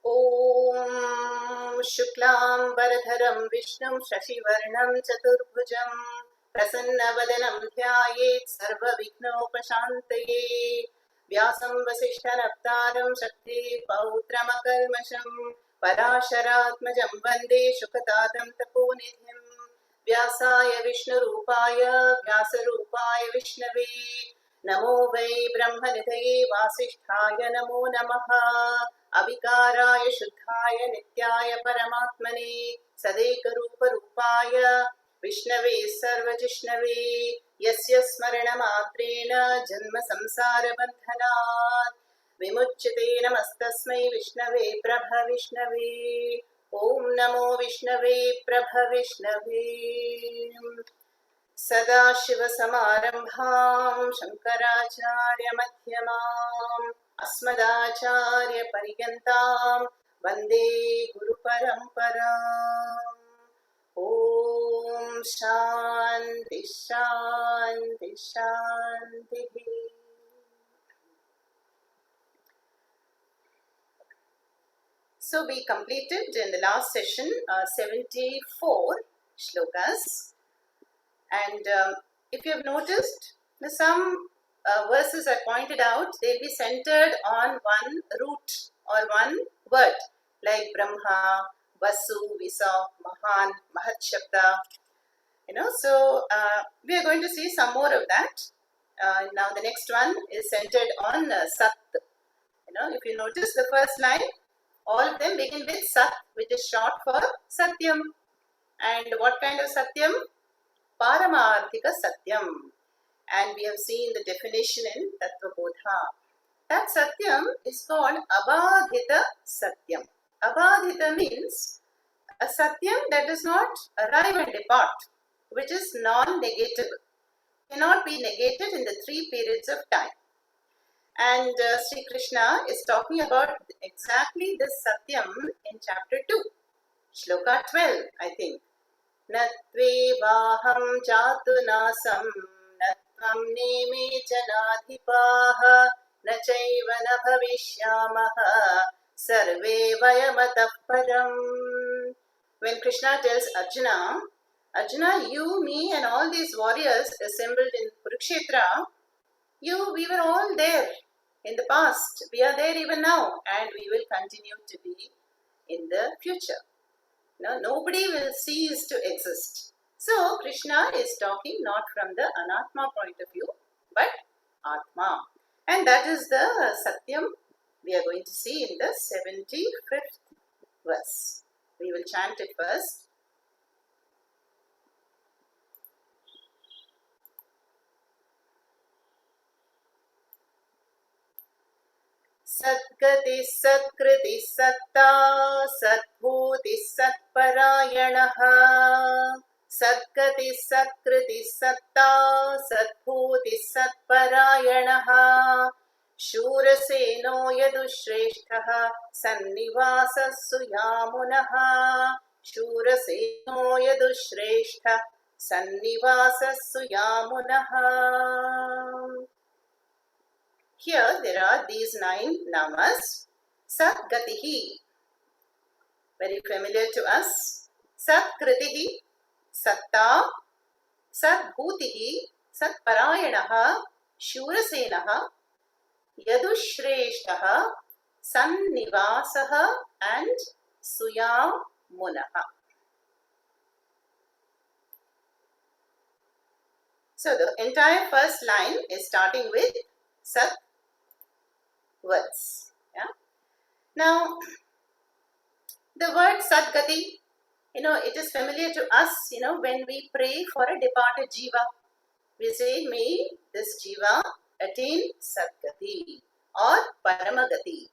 ॐ शुक्लां वरधरं विष्णुं शशिवर्णं चतुर्भुजं प्रसन्नवदनं ध्यायेत् सर्वविघ्नोपशान्तये व्यासं वसिष्ठनप्तारं शक्तिः पौत्रमकल्मषं पराशरात्मजं वन्दे शुकतातं तपोनिधिं व्यासाय विष्णुरूपाय व्यासरूपाय विष्णवे नमो वै ब्रह्मनिधये वासिष्ठाय नमो नमः अविकाराय शुद्धाय नित्याय परमात्मने सदैकरूपरूपाय विष्णवे सर्वजिष्णवे यस्य स्मरणमात्रेण जन्म संसारबन्धनात् विमुच्यते नमस्तस्मै विष्णवे प्रभविष्णवे ॐ नमो विष्णवे प्रभविष्णवे सदाशिवसमारम्भां शङ्कराचार्यमध्यमाम् अस्मदाचार्यपर्यन्तां वन्दे गुरुपरम्पराम् ॐ शान्ति शान्ति शान्तिः. So we completed in the last session 74 shlokas, and if you have noticed, some verses I pointed out, they'll be centered on one root or one word, like Brahma, Vasu, Visa, Mahan, Mahat Shabda. So we are going to see some more of that. Now the next one is centered on Sat. If you notice the first line, all of them begin with Sat, which is short for Satyam. And what kind of Satyam? Paramarthika Satyam. And we have seen the definition in Tattvabodha. That Satyam is called Abadhita Satyam. Abadhita means a Satyam that does not arrive and depart, which is non-negatable, cannot be negated in the 3 periods of time. And Sri Krishna is talking about exactly this Satyam in chapter 2, Shloka 12, I think. Natvevaham jatunasam natvam neme janadhipaha nachaiva na bhavishyamaha sarve vayamatah param. When Krishna tells Arjuna, Arjuna, you, me and all these warriors assembled in Kurukshetra, we were all there in the past. We are there even now, and we will continue to be in the future. No, nobody will cease to exist. So Krishna is talking not from the Anatma point of view, but Atma. And that is the Satyam we are going to see in the 75th verse. We will chant it first. Satgati Satkriti Satta Satbhuti Satparayanaha Satgati Satkriti Satta Satbhuti Satparayanaha Shuraseno Yadushreshtaha Sannivasa Suyamunaha Shuraseno Yadushreshtaha Sannivasa Suyamunaha. Here there are these 9 namas. Sat Gatihi, very familiar to us. Sat Kritihi, Satta, Sat Bhutihi, Sat Parayanaha, Shurasenaha, Yadushreshtaha, Sannivasaha, and Suyamunaha. So the entire first line is starting with Sat words. Yeah. Now, the word Sadgati, it is familiar to us, when we pray for a departed Jiva. We say, may this Jiva attain Sadgati or Paramagati.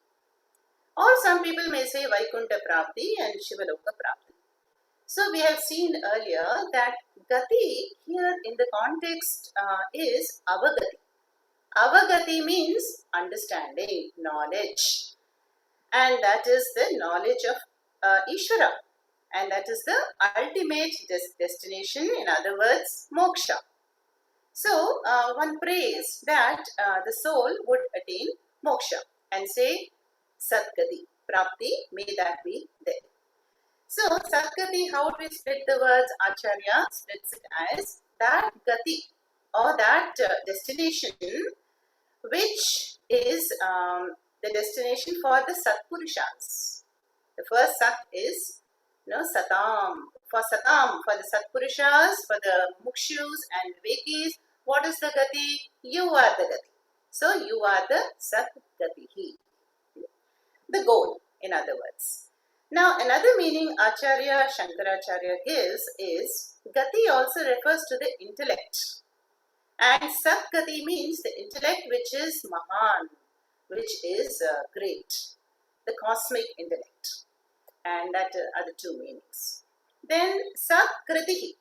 Or some people may say Vaikunta Prapti and Shivaloka Prapti. So we have seen earlier that Gati here in the context is Avagati. Avagati means understanding, knowledge, and that is the knowledge of Ishvara, and that is the ultimate destination, in other words, moksha. So one prays that the soul would attain moksha and say Satgati, Prapti, may that be there. So, Satgati, how do we split the words? Acharya splits it as that Gati or that destination which is the destination for the Satpurushas. The first Sat is Satam. For Satam, for the Satpurushas, for the Mukshus and Vivekis, what is the Gati? You are the Gati. So, you are the Satgatihi. The goal, in other words. Now, another meaning Acharya Shankaracharya gives is Gati also refers to the intellect. And Satgati means the intellect which is Mahan, which is great, the cosmic intellect. And that are the two meanings. Then Satkritihi.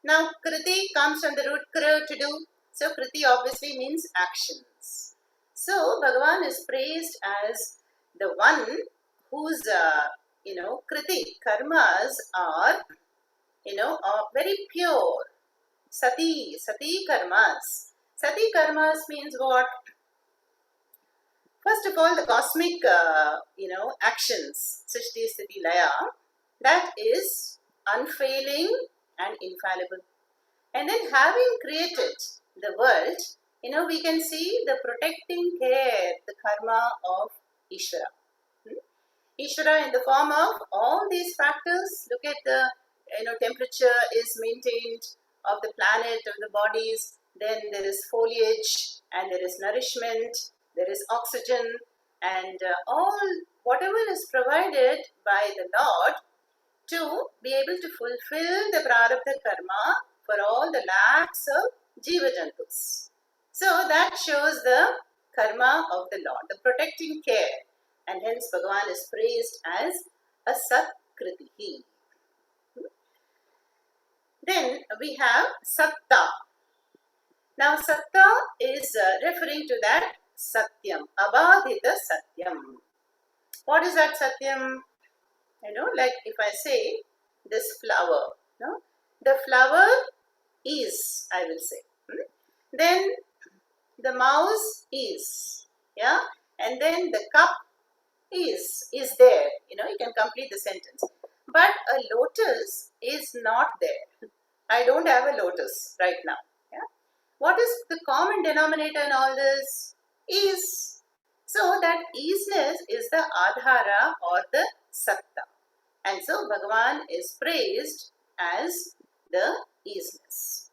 Now, Kriti comes from the root kra, to do. So, Kriti obviously means actions. So, Bhagavan is praised as the one whose, Kriti, karmas are, very pure. Sati karmas. Sati karmas means what? First of all, the cosmic, actions, Srishti, Sthiti, Laya, that is unfailing and infallible. And then having created the world, we can see the protecting care, the karma of Ishvara. Ishvara in the form of all these factors. Look at the, temperature is maintained of the planet, of the bodies. Then there is foliage and there is nourishment, there is oxygen, and all whatever is provided by the Lord to be able to fulfill the prarabdha karma for all the lakhs of jiva jantus. So that shows the karma of the Lord, the protecting care, and hence Bhagavan is praised as a Satkritihi. Then we have Satta. Now Satta is referring to that Satyam, Abadhita Satyam. What is that Satyam? Like if I say this flower, the flower is, I will say. Then the mouse is, and then the cup is there. You can complete the sentence. But a lotus is not there. I don't have a lotus right now. What is the common denominator in all this? Is. So that isness is the adhara or the satta. And so Bhagavan is praised as the isness.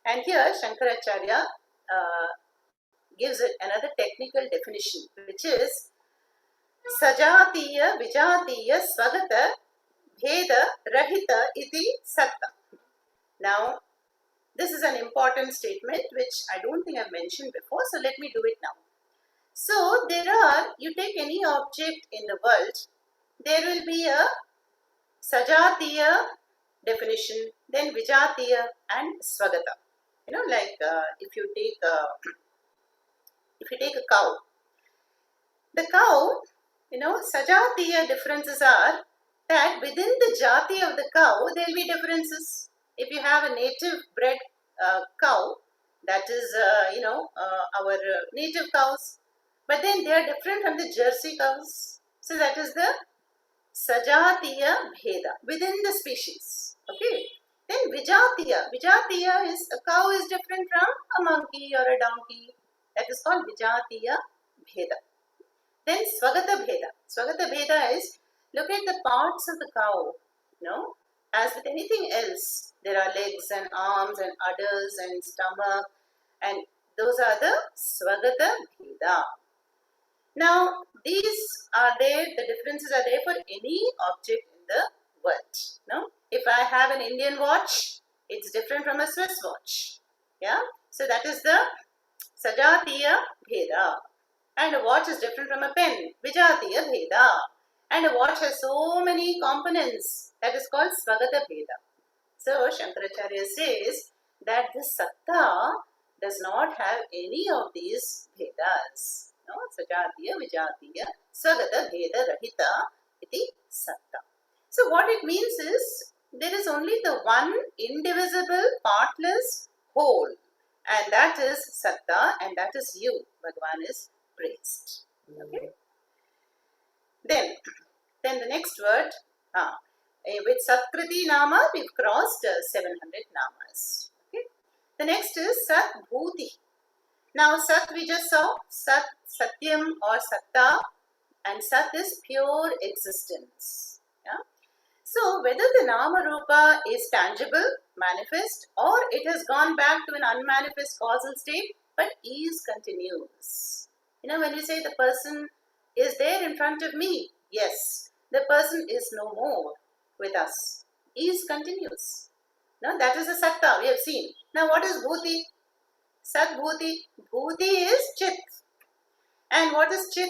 And here Shankaracharya gives it another technical definition, which is Sajatiya Vijatiya Svagata Bheda Rahita Iti Satta. Now, this is an important statement which I don't think I've mentioned before, so let me do it now. So, you take any object in the world, there will be a Sajatiya definition, then Vijatiya and Svagata. Like if you take a cow, the cow, Sajatiya differences are that within the jati of the cow, there will be differences. If you have a native bred cow, that is, our native cows, but then they are different from the Jersey cows. So that is the Sajatiya Bheda within the species. Okay. Then Vijatiya is a cow is different from a monkey or a donkey. That is called Vijatiya Bheda. Then Swagata Bheda. Swagata Bheda is, look at the parts of the cow. As with anything else, there are legs and arms and udders and stomach, and those are the Swagata Bheda. Now, these are there, the differences are there for any object in the world. If I have an Indian watch, it's different from a Swiss watch. So that is the Sajatiya Bheda. And a watch is different from a pen, Vijatiya Bheda. And a watch has so many components, that is called Svagata Bheda. So Shankaracharya says that this Satta does not have any of these Bhedas. Sajatiya, Vijatiya, Svagata Bheda Rahita iti Satta. So what it means is, there is only the one indivisible, partless whole. And that is Satta, and that is you. Bhagavan is praised. Okay. Then, Then the next word, with Satkriti Nama, we've crossed 700 Namas. Okay. The next is Sat Bhuti. Now Sat we just saw, Sat, Satyam or Satta, and Sat is pure existence. Yeah? So whether the Nama Rupa is tangible, manifest, or it has gone back to an unmanifest causal state, but is continuous. When we say the person is there in front of me, yes, the person is no more with us. Is continuous. Now that is the Satta we have seen. Now what is Bhuti? Sat Bhuti. Bhuti is Chit. And what is Chit?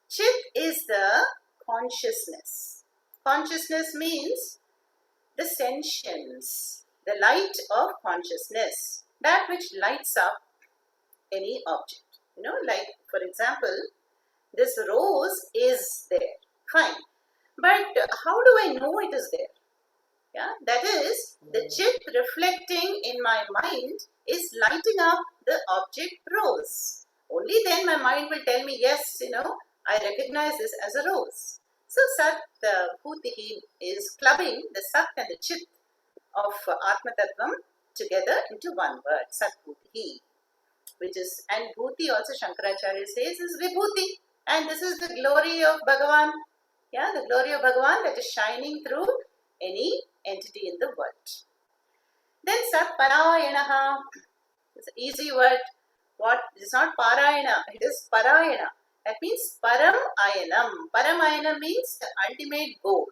Chit is the consciousness. Consciousness means the sentience, the light of consciousness, that which lights up any object. Like for example, this rose is there. Fine. But how do I know it is there? Yeah, that is the chit reflecting in my mind is lighting up the object rose. Only then my mind will tell me, yes, I recognize this as a rose. So Sat Bhuti is clubbing the Sat and the Chit of Atma Tattvam together into one word, Sat Bhuti, which is, and Bhuti also Shankaracharya says is Vibhuti, and this is the glory of Bhagavan. Yeah, the glory of Bhagavan that is shining through any entity in the world. Then Sat Parayanaha. It's an easy word. What? It's not Parayana, it is Parayana. That means Param Ayanam. Param Ayanam means the ultimate goal.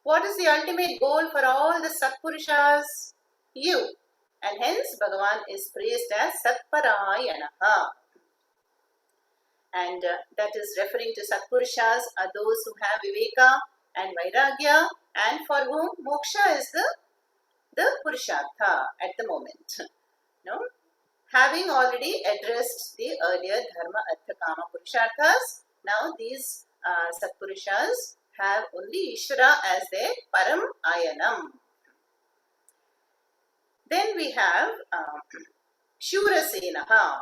What is the ultimate goal for all the Satpurushas? You. And hence Bhagavan is praised as Satparayanaha. And that is referring to Satpurushas are those who have Viveka and Vairagya, and for whom Moksha is the Purushartha at the moment. No? Having already addressed the earlier Dharma, Artha, Kama Purusharthas, now these Satpurushas have only Ishvara as their Param Ayanam. Then we have Shurasenaha.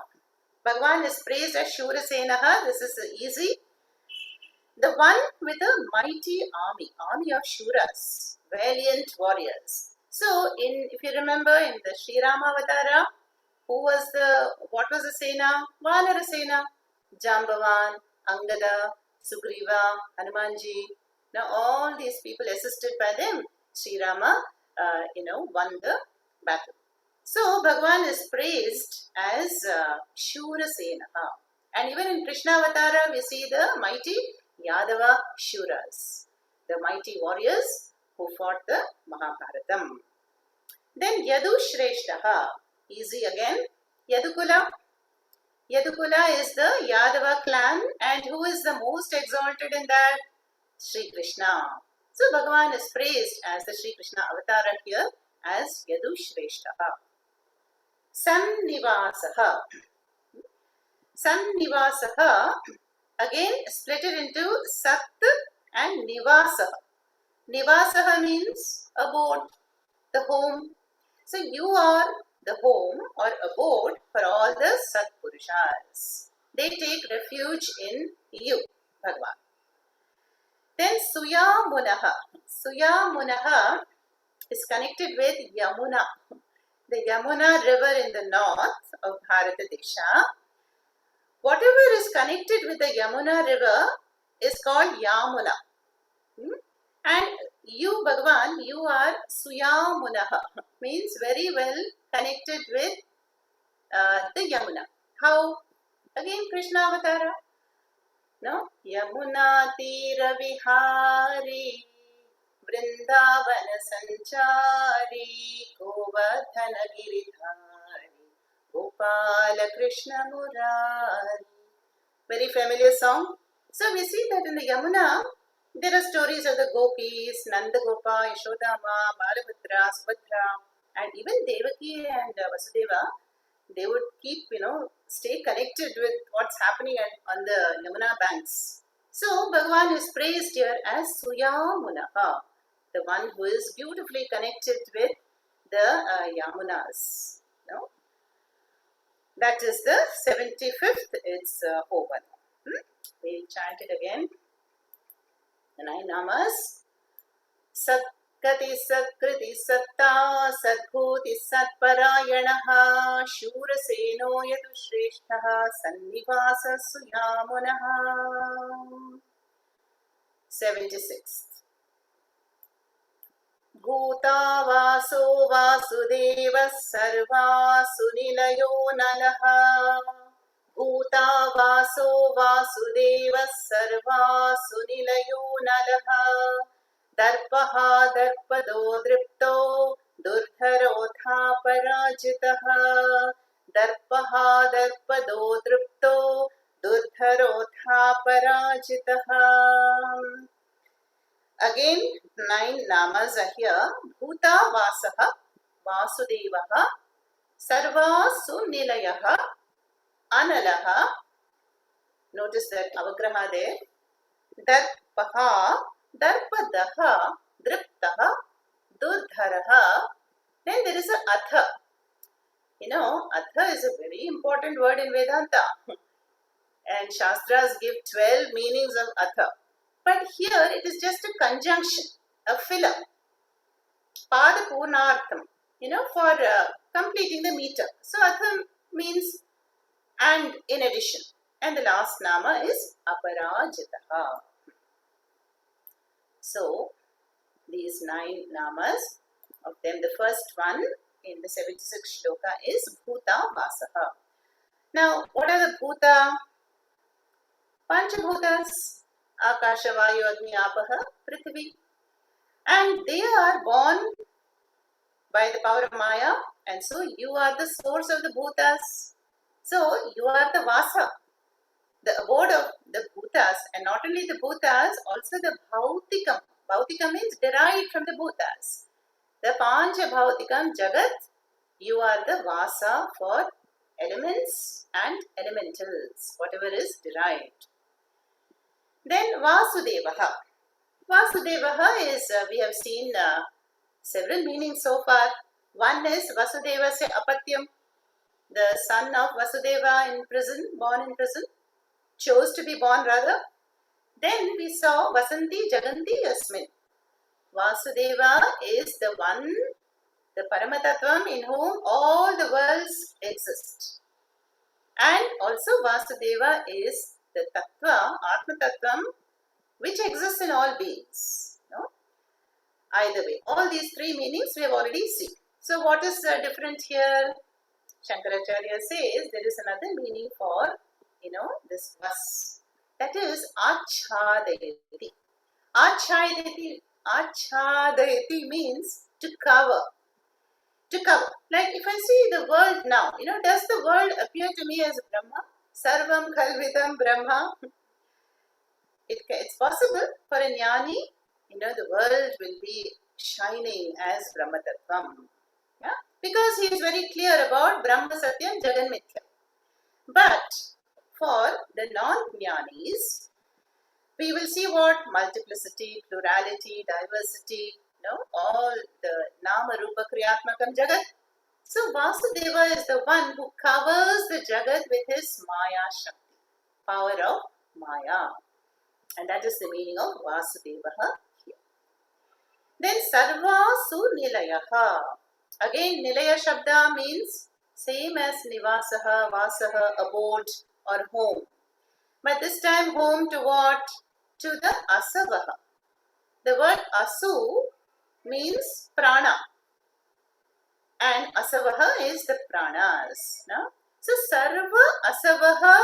Bhagavan is praised as Shurasenaha. This is easy. The one with a mighty army of Shuras, valiant warriors. So, if you remember in the Sri Rama Avatara, what was the Sena? Vanara Sena. Jambavan, Angada, Sugriva, Hanumanji. Now all these people assisted by them, Sri Rama, won the battle. So Bhagavan is praised as Shura Senaha. And even in Krishna Avatara, we see the mighty Yadava Shuras, the mighty warriors who fought the Mahabharatam. Then Yadu Shreshtaha. Easy again. Yadukula. Yadukula is the Yadava clan, and who is the most exalted in that? Sri Krishna. So Bhagavan is praised as the Sri Krishna Avatara here as Yadu Shreshtaha. Sannivasaha. Sannivasaha again split it into Sat and Nivasaha. Nivasaha means abode, the home. So you are the home or abode for all the Satpurushas. They take refuge in you, Bhagavan. Then Suyamunaha. Suyamunaha is connected with Yamuna, the Yamuna river in the north of Bharata Desha. Whatever is connected with the Yamuna river is called Yamuna. And you, Bhagavan, you are Suyamunaha, means very well connected with the Yamuna. How? Again, Krishna Avatara. No? Yamuna Tira Vihari Vrindavana Sanchari Govardhana Giridhari Gopala Krishna Murari. Very familiar song. So we see that in the Yamuna, there are stories of the gopis, Nanda Gopa, Yashodama, Balabhadra, Subhadra, and even Devaki and Vasudeva. They would keep, stay connected with what's happening on the Yamuna banks. So Bhagavan is praised here as Suyamunaha, the one who is beautifully connected with the Yamunas. That is the 75th, it's over. We'll chant it again. The 9 namas. Satkati Satkriti Satta Sadbhuti Satparayanaha Shuraseno Yadu Shreshtaha Sannivasa Suyamunaha. 76th. Bhutavaso Vasudeva Sarvasu Nilayo Nalaha. Bhutavaso Vasudeva Sarvasu Nilayo Nalaha. Darpaha Darpado Dripto Durdharotha Parajitaha. Darpaha Darpado Dripto Durdharotha Parajitaha. Again, 9 namas are here. Bhuta Vasaha, Vasudevaha, Sarvasu Nilayaha, Analaha. Notice that avagraha there. Darpaha, Darpadaha, Driptaha, Durdharaha. Then there is a Atha. Atha is a very important word in Vedanta. And Shastras give 12 meanings of Atha. But here it is just a conjunction, a filler. Pada Purnartham, for completing the meter. So Atham means and in addition. And the last nama is Aparajitaha. So these 9 namas, of them the first one in the 76th shloka is Bhuta Vasaha. Now what are the Bhuta? Panchabhutas. Akasha, Vayu, Agni, Apaha, Prithvi. And they are born by the power of Maya. And so you are the source of the Bhutas. So you are the Vasa, the abode of the Bhutas. And not only the Bhutas, also the Bhautikam. Bhautikam means derived from the Bhutas. The Pancha Bhautikam Jagat, you are the Vasa for elements and elementals, whatever is derived. Then Vasudevaha. Vasudevaha is, we have seen several meanings so far. One is Vasudevasya Apatyam, the son of Vasudeva in prison, born in prison, chose to be born rather. Then we saw Vasanti Jaganti Yasmin. Vasudeva is the one, the Paramatatvam in whom all the worlds exist. And also Vasudeva is the Tattva, Atma Tattvam, which exists in all beings. Either way, all these 3 meanings we have already seen. So what is different here? Shankaracharya says there is another meaning for, this vas. That is Achadayati. Achadayati means to cover. To cover. Like if I see the world now, does the world appear to me as Brahma? Sarvam Kalvidam Brahma. It's possible for a jnani, the world will be shining as Brahma Tattvam. Yeah? Because he is very clear about Brahma Satyam Jagan Mithya. But for the non-jnanis, we will see what? Multiplicity, plurality, diversity, all the Nama Rupa Kriyatmakam Jagat. So Vasudeva is the one who covers the Jagat with his Maya Shakti, power of Maya. And that is the meaning of Vasudevaha here. Then Sarvasu Nilayaha. Again Nilaya Shabda means same as Nivasaha, Vasaha, abode or home. But this time home to what? To the Asavaha. The word Asu means prana. And Asavaha is the pranas. No? So Sarva Asavaha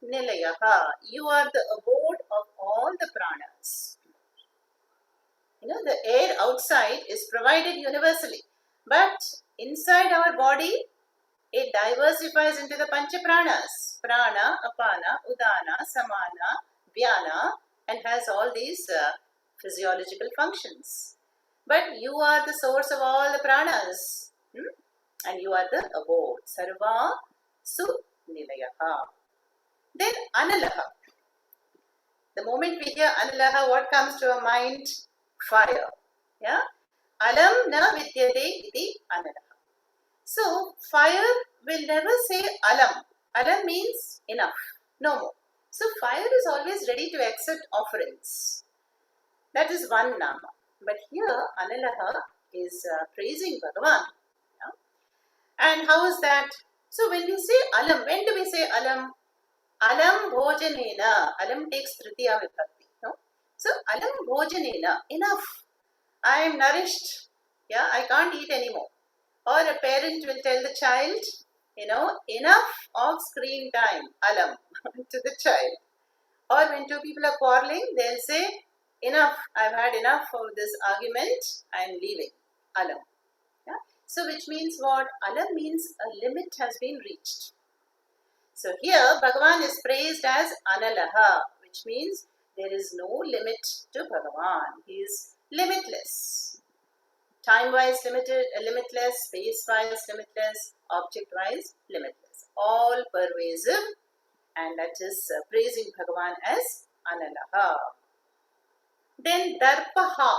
Nilayaha. You are the abode of all the pranas. The air outside is provided universally. But inside our body, it diversifies into the Pancha Pranas. Prana, Apana, Udana, Samana, Vyana, and has all these physiological functions. But you are the source of all the pranas. And you are the abode. Sarva Su Nilayaha. Then Analaha. The moment we hear Analaha, what comes to our mind? Fire. Yeah? Alam na vidyate iti Analaha. So, fire will never say Alam. Alam means enough. No more. So, fire is always ready to accept offerings. That is one nama. But here, Analaha is praising Bhagavan. Yeah? And how is that? So when we say alam, when do we say alam? Alam bhojanena. Alam takes tritiya vibhakti. No? So alam bhojanena. Enough. I am nourished. Yeah, I can't eat anymore. Or a parent will tell the child, enough of screen time. Alam to the child. Or when two people are quarreling, they'll say, enough. I've had enough of this argument. I am leaving. Alam. Yeah? So which means what? Alam means a limit has been reached. So here Bhagavan is praised as Analaha, which means there is no limit to Bhagavan. He is limitless. Time-wise limitless, space-wise limitless, object-wise limitless. All pervasive, and that is praising Bhagavan as Analaha. Then Darpaha.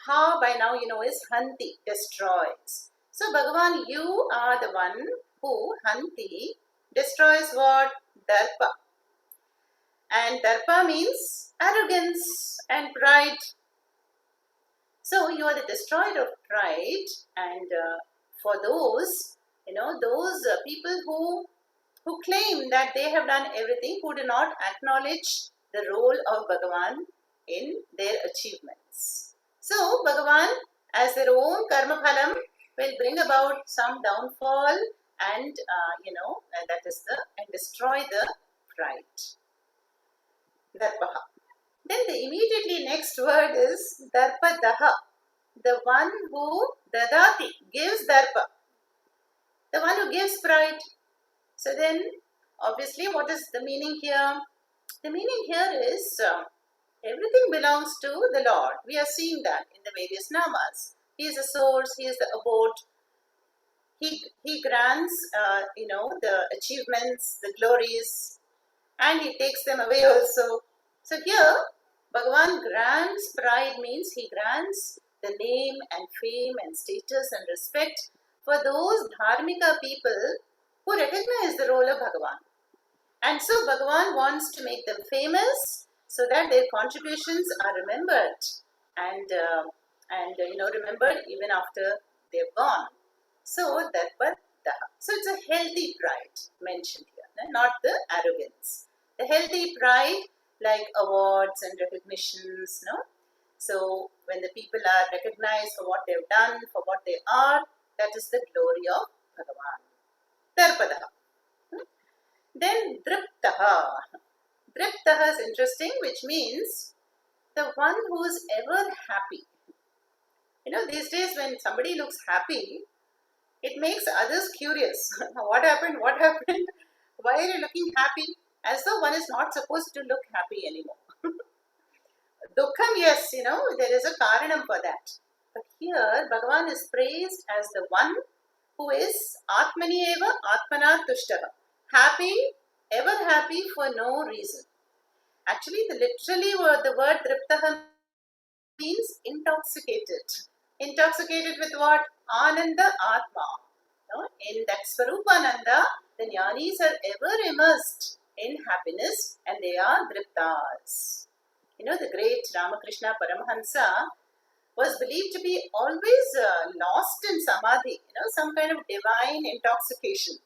Ha by now is Hanti, destroys. So Bhagavan, you are the one who Hanti destroys what? Darpa. And Darpa means arrogance and pride. So you are the destroyer of pride, and for those, those people who claim that they have done everything, who do not acknowledge the role of Bhagavan in their achievements. So Bhagavan, as their own karma phalam, will bring about some downfall and and destroy the pride. Darpaha. Then the immediately next word is Darpadaha, the one who dadati, gives Darpa, the one who gives pride. So then, obviously, what is the meaning here? The meaning here is everything belongs to the Lord. We are seeing that in the various namas. He is the source, He is the abode. He grants, the achievements, the glories, and He takes them away also. So here, Bhagavan grants pride means He grants the name and fame and status and respect for those dharmika people who recognize the role of Bhagavan. And so Bhagavan wants to make them famous so that their contributions are remembered and remembered even after they've gone. So so it's a healthy pride mentioned here, not the arrogance. The healthy pride like awards and recognitions, no? So when the people are recognized for what they've done, for what they are, that is the glory of Bhagavan. Darpadaha. Then Driptaha. Driptaha is interesting, which means the one who is ever happy. These days when somebody looks happy, it makes others curious. What happened? What happened? Why are you looking happy? As though one is not supposed to look happy anymore. Dukkham, yes, there is a karanam for that. But here, Bhagavan is praised as the one who is Atmani eva Atmana Tushtaha. Happy, ever happy for no reason. Actually, the word Driptaha means intoxicated. Intoxicated with what? Ananda Atma. In that Swarupananda, the jnanis are ever immersed in happiness and they are Driptas. The great Ramakrishna Paramahansa was believed to be always lost in samadhi, some kind of divine intoxication.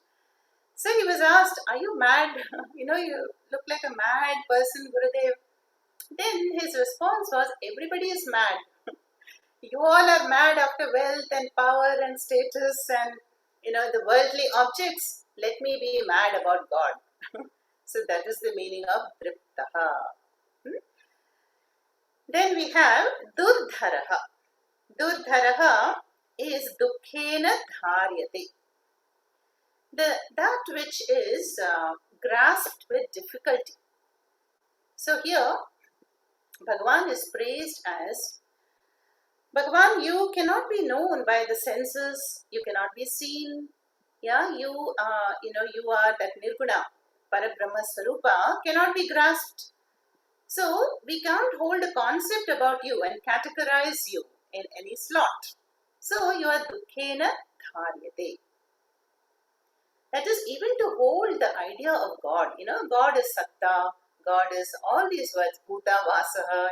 So he was asked, are you mad? You look like a mad person, Gurudev. Then his response was, everybody is mad. You all are mad after wealth and power and status and, the worldly objects. Let me be mad about God. So that is the meaning of Driptaha. Then we have Durdharaha. Durdharaha is Dukkhena Dharyate. That which is grasped with difficulty. So here, Bhagavan is praised as Bhagavan, you cannot be known by the senses, you cannot be seen. Yeah, you are that Nirguna, Parabrahma Swarupa, cannot be grasped. So, we can't hold a concept about you and categorize you in any slot. So, you are Dukkhena Dharyate. That is, even to hold the idea of God. God is Satta, God is all these words, Bhuta, Vasaha,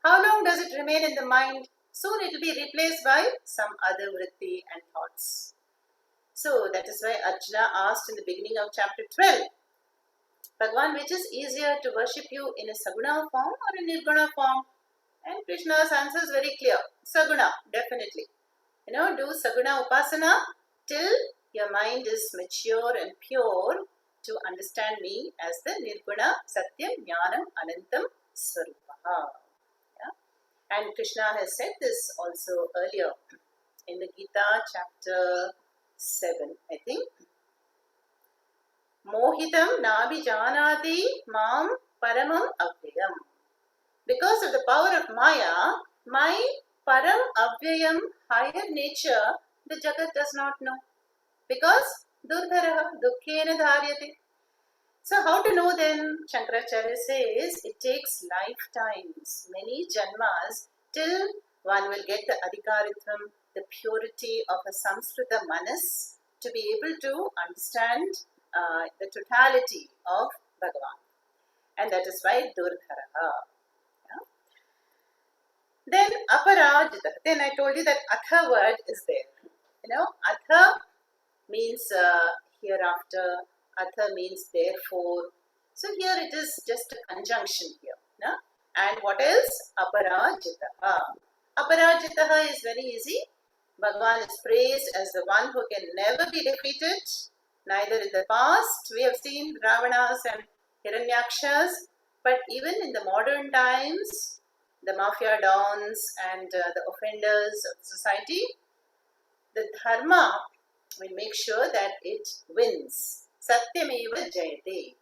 How long does it remain in the mind? Soon it will be replaced by some other vritti and thoughts. So that is why Arjuna asked in the beginning of chapter 12, Bhagwan, which is easier to worship you in a Saguna form or a Nirguna form? And Krishna's answer is very clear. Saguna, definitely. Do Saguna Upasana till your mind is mature and pure to understand me as the Nirguna Satyam Jnanam Anantam Swarupaha. Yeah? And Krishna has said this also earlier in the Gita chapter 7, I think. Mohitam Nabhijanati Mam Paramam Avyayam. Because of the power of Maya, my Param Avyayam, higher nature, the Jagat does not know. Because Durdharaha Dukkhena Dharyate. So how to know then? Shankaracharya says it takes lifetimes, many janmas, till one will get the adhikaritvam, the purity of a Samskrita manas, to be able to understand the totality of Bhagavan. And that is why Durdharaha. Then aparajita. Then I told you that atha word is there. Atha means hereafter. Atha means therefore. So here it is just a conjunction here. No? And what else? Aparajitaha. Aparajitaha is very easy. Bhagavan is praised as the one who can never be defeated. Neither in the past we have seen Ravanas and Hiranyakshas, but even in the modern times, the mafia dons and the offenders of society, the dharma will make sure that it wins. Satyameva jayate.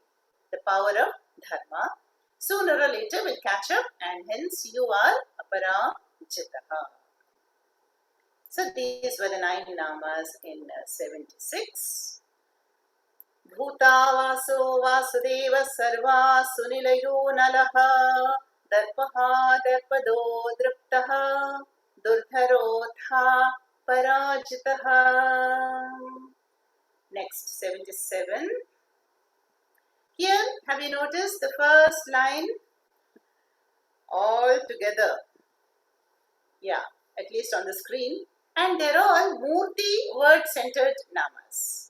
The power of dharma sooner or later will catch up, and hence you are aparajitaha. So these were the 9 namas in 76. Bhutavaso Vasudeva Sarva Sunilayo Nalaha Darpaha Darpado Driptaha Durdharotha Parajitaha. Next, 77. Here, have you noticed the first line? All together. Yeah, at least on the screen. And they're all Murti word-centered namas.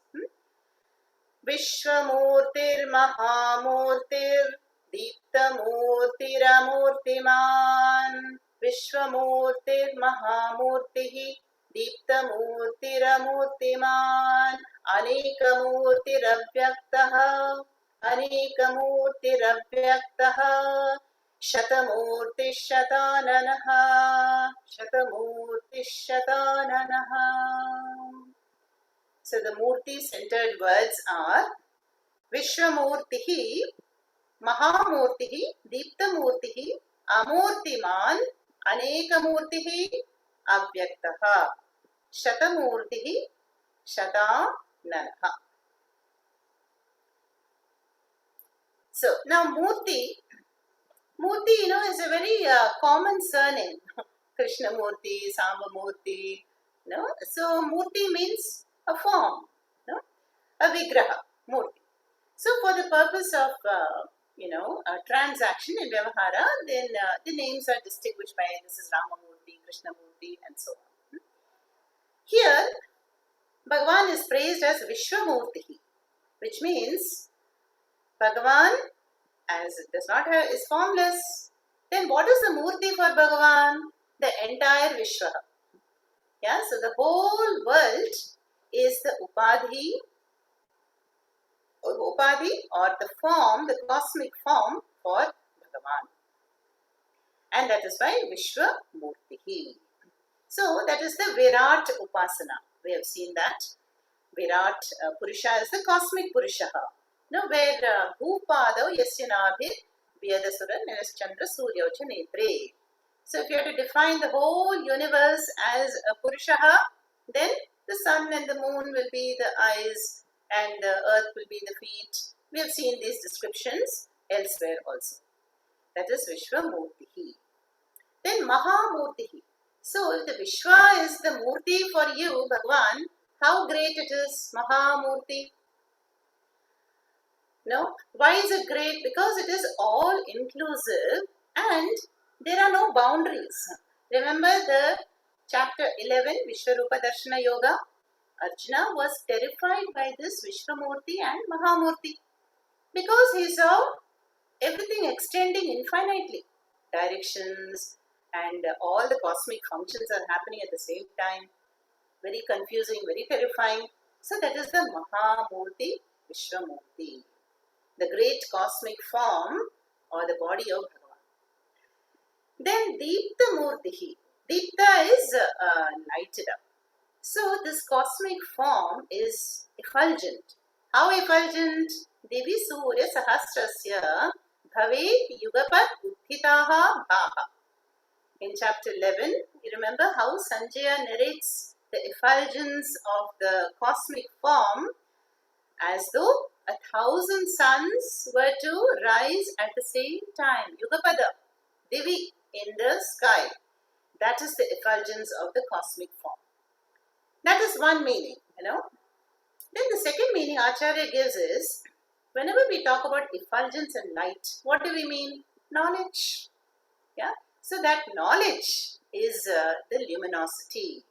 Vishwamurtir Mahamurtir Deeptamurtiramurtiman. Vishwamurtir Mahamurtihi Deeptamurtiramurtiman. Anekamurtiravyaktaha Anekamurtiravyaktaha Shatamurti Shatananaha Shatamurti Shatananaha. So the Murti centered words are Vishwamurtihi, Mahamurtihi, Deeptamurtihi, Amurtiman, Anekamurtihi, Avyaktaha, Shatamurtihi, Shatananaha. So now Murti, is a very common surname. Krishnamurti, Sambamurti, So Murti means a form, a vigraha, murti. So for the purpose of, a transaction in Vyavahara, then the names are distinguished by this is Ramamurti, Krishnamurti and so on. Here, Bhagavan is praised as Vishwamurtihi, which means Bhagavan, as it does not have, is formless. Then what is the Murti for Bhagavan? The entire Vishwa. Yeah, so the whole world is the Upadhi or the form, the cosmic form for Bhagavan. And that is why Vishwa Murtihi. So that is the Virat Upasana. We have seen that. Virat Purusha is the cosmic Purushaha. Where Bhupadav Yasyanabhir Vyadasura Niraschandra Suryaucha Netre. So if you have to define the whole universe as a Purushaha, then the sun and the moon will be the eyes and the earth will be the feet. We have seen these descriptions elsewhere also. That is Vishwamurtihi. Then Mahamurtihi. So if the Vishwa is the Murti for you, Bhagavan, how great it is, Mahamurti. Why is it great? Because it is all inclusive and There are no boundaries. Remember the chapter 11, Vishwarupa Darshana Yoga? Arjuna was terrified by this Vishwamurti and Mahamurti because he saw everything extending infinitely. Directions and all the cosmic functions are happening at the same time. Very confusing, very terrifying. So that is the Mahamurti Vishwamurti, the great cosmic form or the body of Bhagavan. Then Deepta Murtihi. Deepta is lighted up. So this cosmic form is effulgent. How effulgent? Divi Surya Sahasrasya Bhavet Yugapat Uttitaha Bhaha. In chapter 11, you remember how Sanjaya narrates the effulgence of the cosmic form as though 1,000 suns were to rise at the same time. Yugapada, Divi, in the sky. That is the effulgence of the cosmic form. That is one meaning, Then the second meaning Acharya gives is, whenever we talk about effulgence and light, what do we mean? Knowledge. Yeah. So that knowledge is the luminosity,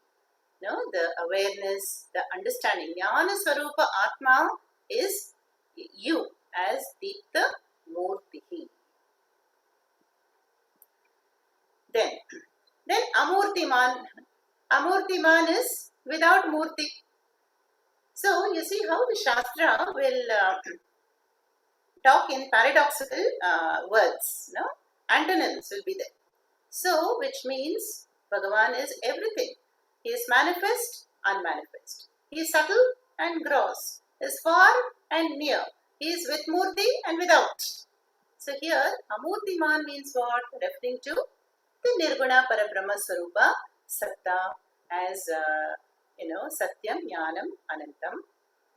the awareness, the understanding. Jnana Swarupa Atma is you as Deepta Murtihi. Then Amurtiman. Amurtiman is without Murti. So you see how the Shastra will talk in paradoxical words. Antonyms will be there. So, which means Bhagavan is everything. He is manifest, unmanifest. He is subtle and gross. He is far and near. He is with Murti and without. So here, Amurtiman means what? Referring to the Nirguna Parabrahma Swarupa Satta as, Satyam, Jnanam, Anantam,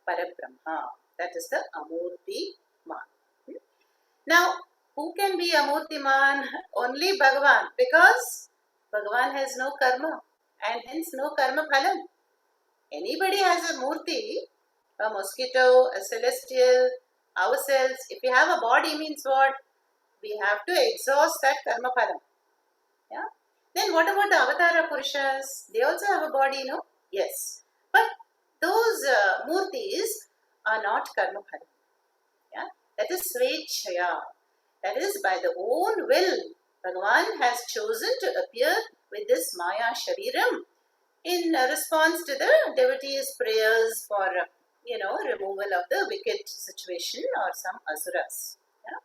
Parabrahma. That is the Amurtiman. Now, who can be Amurtiman? Only Bhagavan, because Bhagavan has no karma and hence no karma phalam. Anybody has a murti, a mosquito, a celestial, ourselves. If we have a body, means what? We have to exhaust that karma phalam. Yeah. Then what about the avatara purushas? They also have a body, no? Yes. But those murtis are not karma phalam. Yeah. That is svechaya. That is by the own will. Bhagavan has chosen to appear with this Maya Shariram in response to the devotees' prayers for, removal of the wicked situation or some asuras. Yeah?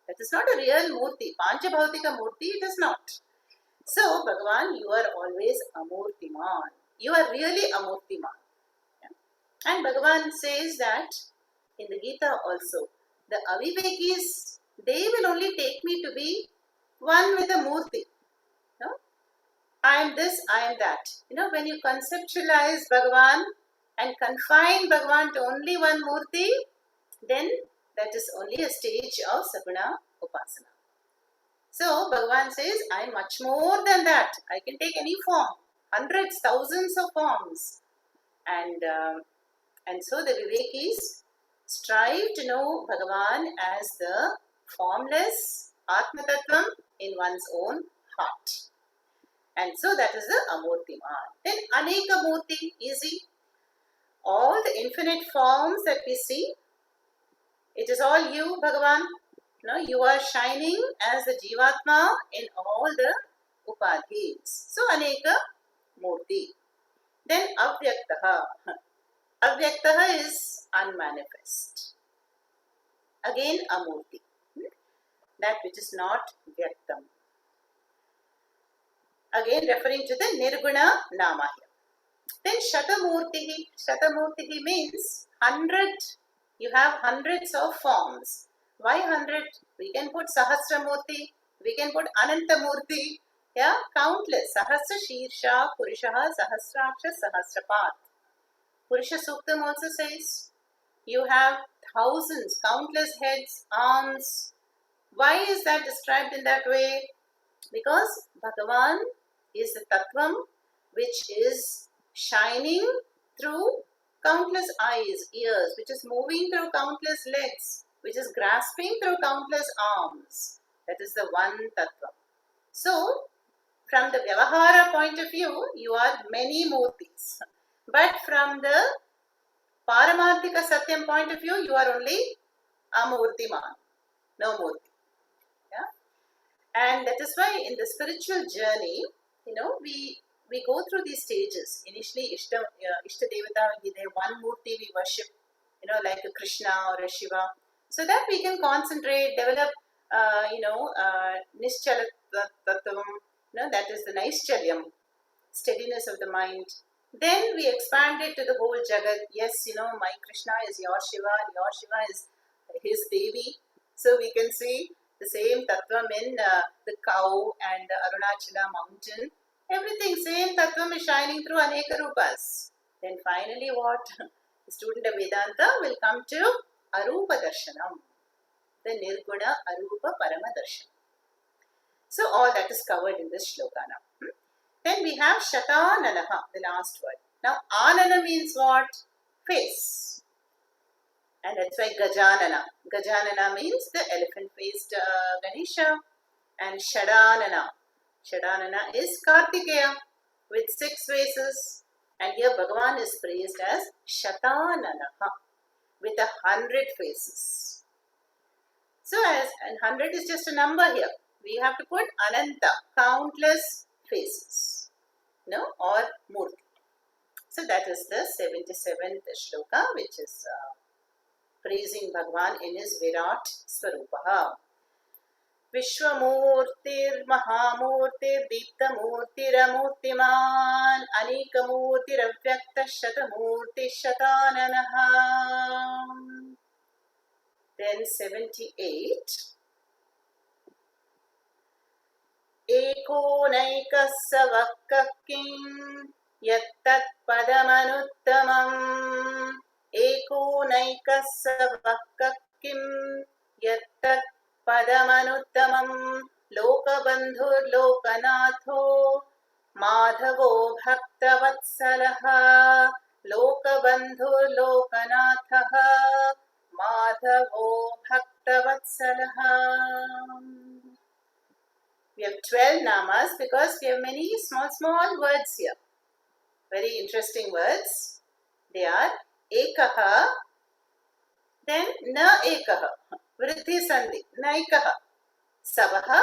That is not a real murti. Panchabhautika murti, it is not. So, Bhagavan, you are always Amurtiman. You are really Amurtiman. Yeah? And Bhagavan says that in the Gita also, the Avivekis, they will only take me to be one with a murti. No? I am this, I am that. When you conceptualize Bhagavan and confine Bhagavan to only one murti, then that is only a stage of Saguna Upasana. So Bhagavan says, I am much more than that. I can take any form, hundreds, thousands of forms. And so the Vivekis strive to know Bhagavan as the formless Atma Tattvam in one's own heart. And so that is the Amurtiman. Then Aneka Murti, easy. All the infinite forms that we see, it is all you, Bhagavan. You are shining as the Jivatma in all the Upadhis. So Aneka Murti. Then Avyaktaha. Avyaktaha is unmanifest. Again Amurti. That which is not Vyaktam. Again referring to the Nirguna Nama here. Then Shatamurtihi. Shatamurtihi means 100. You have hundreds of forms. Why 100? We can put Sahasramurti. We can put Anantamurti. Yeah, countless. Sahasra Shirsha Purushaha Sahasraksha Sahasrapat. Purusha Suktam also says you have thousands, countless heads, arms. Why is that described in that way? Because Bhagavan is the Tattvam which is shining through countless eyes, ears, which is moving through countless legs, which is grasping through countless arms. That is the one Tattvam. So, from the Vyavahara point of view, you are many murtis. But from the Paramarthika Satyam point of view, you are only a murtiman, no murti. Yeah? And that is why in the spiritual journey, we go through these stages. Initially, Ishta Devata will be there, one murti we worship, like a Krishna or a Shiva, so that we can concentrate, develop, Nischala Tattvam, that is the Naischalyam, steadiness of the mind. Then we expand it to the whole Jagat. Yes, my Krishna is your Shiva, and your Shiva is his Devi. So we can see the same Tattvam in the cow and the Arunachala mountain. Everything, same Tattvam is shining through Aneka Rupas. Then finally what? The student of Vedanta will come to Arupa Darshanam, the Nirguna Arupa Parama Darshanam. So all that is covered in this shloka now. Then we have Shatananaha, the last word. Now Anana means what? Face. And that's why Gajanana. Gajanana means the elephant-faced Ganesha. And Shadanana. Shadanana is Kartikeya with 6 faces. And here Bhagavan is praised as Shatananaha with 100 faces. So and 100 is just a number here. We have to put Ananta, countless faces, or Murti. So that is the 77th shloka, which is praising Bhagavan in his Virat Swarupaha. Vishwamurtir Mahamurtir Deeptamurtiramurtiman Anikamurtiravyakta Shatamurti Shatananaha. Then 78. Ekonaikas savakkakim yattat padamanuttamam. Ekonaikas savakkakim yattat padamanuttamam. Lokabandhur lokanatho madhavo bhaktavatsalaha. Lokabandhur lokanathaha madhavo bhaktavatsalaha. We have 12 namas because we have many small words here. Very interesting words. They are Ekaha, then Na Ekaha, Vriddhi Sandhi, Naikaha, Savaha,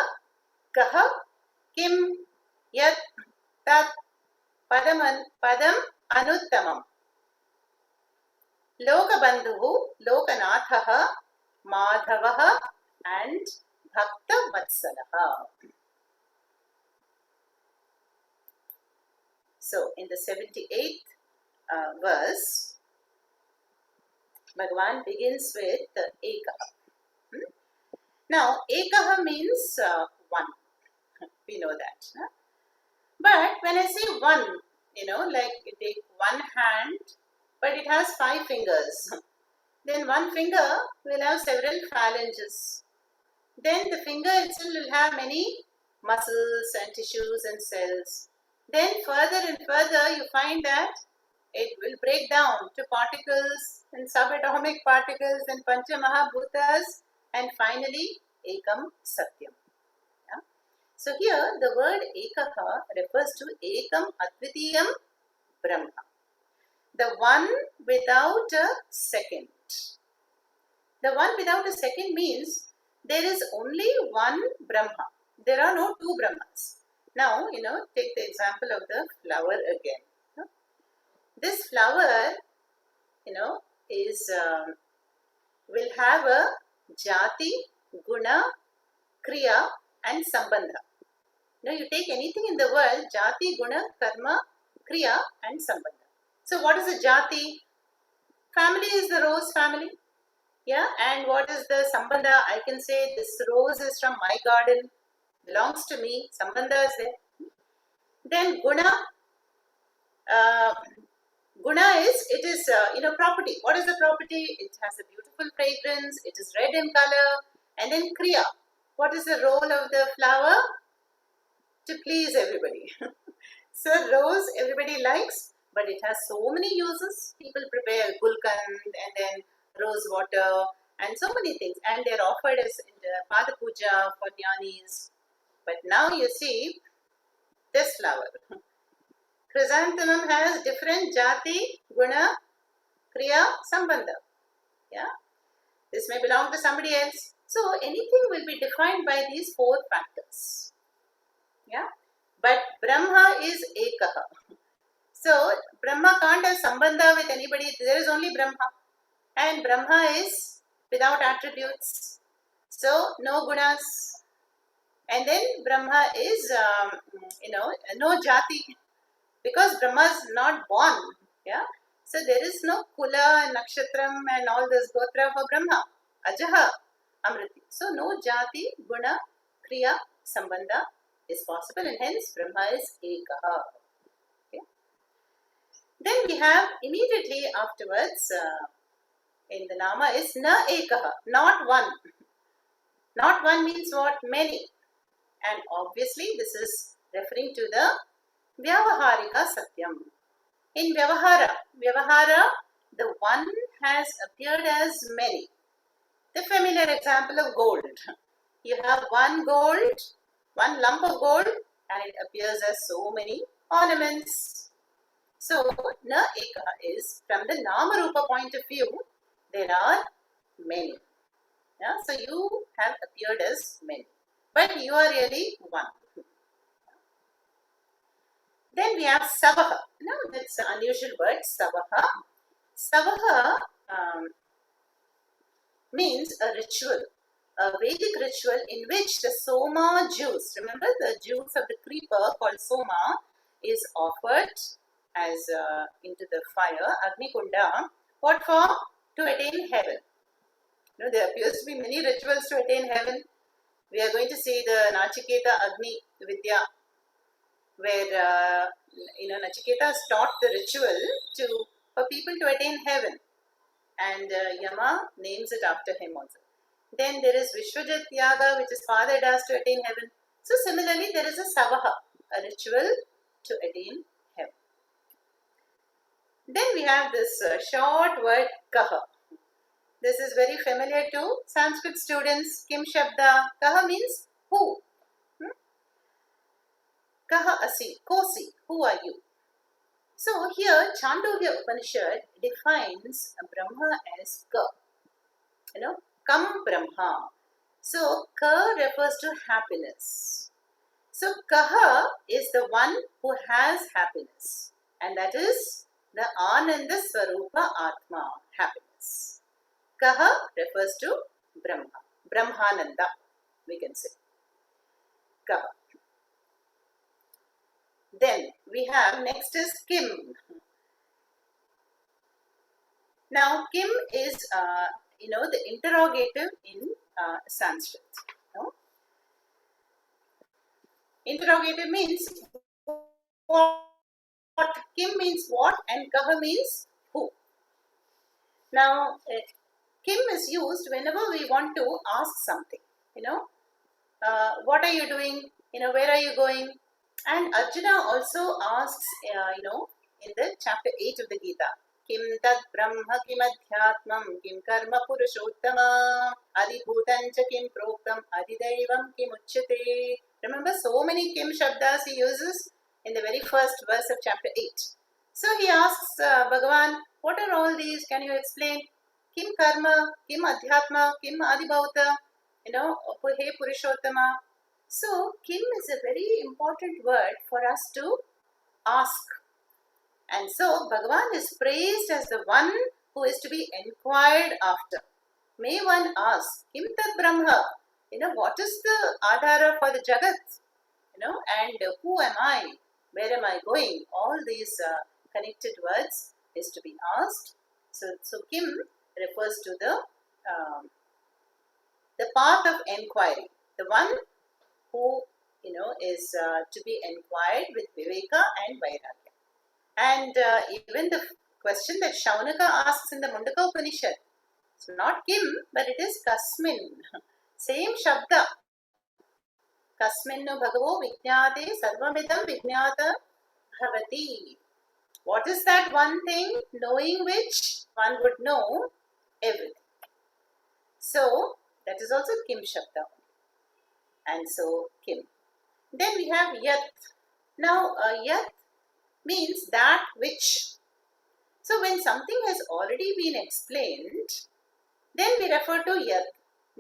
Kaha, Kim, Yat, Tat, Padam, Anuttamam. Lokabandhuhu, Lokanathaha, Madhavaha, and Bhakta Vatsalaha. So, in the 78th verse, Bhagavan begins with Ekaha. Now, Ekaha means one. We know that. Huh? But when I say one, like you take one hand, but it has 5 fingers. Then one finger will have several phalanges. Then the finger itself will have many muscles and tissues and cells. Then further and further you find that it will break down to particles and subatomic particles and Panchamahabhutas and finally Ekam Satyam. Yeah? So here the word Ekaha refers to Ekam Advitiyam Brahma. The one without a second. The one without a second means there is only one Brahma. There are no 2 Brahmas. Now, take the example of the flower again. This flower, is will have a Jati, Guna, Kriya and Sambandha. Now, you take anything in the world, Jati, Guna, Karma, Kriya and Sambandha. So, what is a Jati? Family is the rose family. Yeah, and what is the Sambandha? I can say this rose is from my garden, belongs to me, Sambandha is there. Then Guna, it is property. What is the property? It has a beautiful fragrance, it is red in color. And then Kriya, what is the role of the flower? To please everybody. So rose everybody likes, but it has so many uses. People prepare gulkand and then rose water and so many things, and they are offered as in the Pada Puja for jnanis. But now you see this flower. Chrysanthemum has different jati, guna, kriya, sambandha. Yeah, this may belong to somebody else. So anything will be defined by these four factors. Yeah, but Brahma is ekaha. So Brahma can't have sambandha with anybody. There is only Brahma, and Brahma is without attributes. So no gunas, and then Brahma is no jati, because Brahma is not born. Yeah, so there is no kula, nakshatram, and all this gotra for Brahma. Ajaha, amriti. So no jati, guna, kriya, sambandha is possible, and hence Brahma is ekaha. Okay. Then we have immediately afterwards in the nama is na ekaha, not one. Not one means what? Many. And obviously this is referring to the Vyavaharika Satyam. In Vyavahara, the one has appeared as many. The familiar example of gold. You have one lump of gold, and it appears as so many ornaments. So, na eka is, from the Nama Rupa point of view, there are many. Yeah? So, you have appeared as many, but you are really one. Then we have Savaha. Now, that's an unusual word, Savaha. Savaha means a ritual, a Vedic ritual in which the Soma juice, remember the juice of the creeper called Soma, is offered as into the fire, Agni Kunda. What for? To attain heaven. You know, there appears to be many rituals to attain heaven. We are going to see the Nachiketa Agni Vidya, where Nachiketa has taught the ritual for people to attain heaven, and Yama names it after him also. Then there is Vishwajit Yaga, which his father does to attain heaven. So similarly, there is a Savaha, a ritual to attain heaven. Then we have this short word Kaha. This is very familiar to Sanskrit students. Kim Shabda. Kaha means who. Kaha asi, kosi, who are you? So here Chandogya Upanishad defines Brahma as Ka. Kam Brahma. So Ka refers to happiness. So Kaha is the one who has happiness, and that is the Ananda Swarupa Atma, happiness. Kaha refers to Brahma, Brahmananda, we can say. Kaha. Then we have next is Kim. Now Kim is the interrogative in Sanskrit. Interrogative means what? Kim means what, and Kaha means who. Now Kim is used whenever we want to ask something. What are you doing? Where are you going? And Arjuna also asks, in the chapter 8 of the Gita, Kim tad brahma kim adhyatmam kim karma purushottama adibhutancha kim proktam adidaivam kim uchyate. Remember, so many Kim Shabdas he uses in the very first verse of chapter 8. So he asks Bhagavan, what are all these? Can you explain? Kim karma, kim adhyatma, kim adibhauta, he purushottama. So, Kim is a very important word for us to ask. And so, Bhagavan is praised as the one who is to be inquired after. May one ask, Kim Tat Brahma? What is the Adhara for the Jagat? And who am I? Where am I going? All these connected words is to be asked. So Kim refers to the path of enquiry. The one who is to be inquired with Viveka and Vairagya. And even the question that Shaunaka asks in the Mundaka Upanishad, it's not Kim, but it is Kasmin. Same Shabda. Kasminno Bhagavo Vijnate Sarvamidam Vijnata Bhavati. What is that one thing knowing which one would know everything? So that is also Kim Shabda. And so Kim. Then we have yat. Now, yat means that which. So, when something has already been explained, then we refer to yat,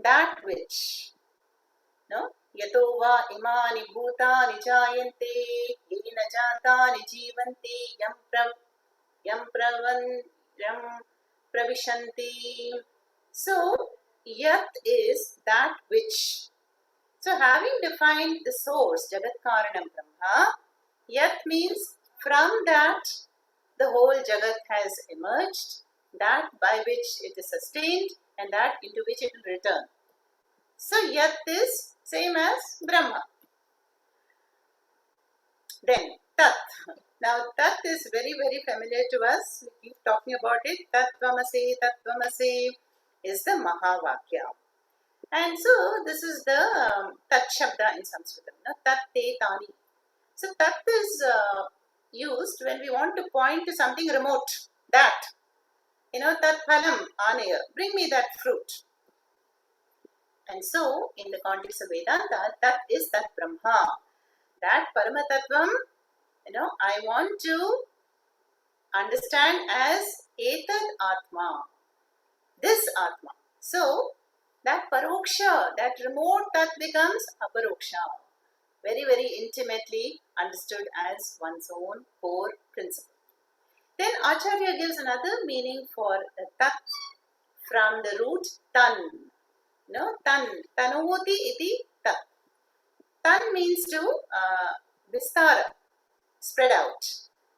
that which. No? Yato va imani bhutani jayante, yena jatani jivanti, yam pravishanti. So, yat is that which. So, having defined the source, Jagat Karanam Brahma, yat means from that the whole Jagat has emerged, that by which it is sustained, and that into which it will return. So, yat is same as Brahma. Then, tat. Now, tat is very, very familiar to us. We keep talking about it. Tat Tvamasi is the Mahavakya. And so, this is the tat shabda in Sanskrit. Tat te tani. So, tat is used when we want to point to something remote. That. Tat phalam anaya. Bring me that fruit. And so, in the context of Vedanta, that is that Brahma. That Paramatattvam, I want to understand as Etad Atma. This Atma. So, that Paroksha, that remote, that becomes Aparoksha. Very, very intimately understood as one's own core principle. Then Acharya gives another meaning for tat from the root tan. Tanoti iti tat. Tan means to vistara, spread out.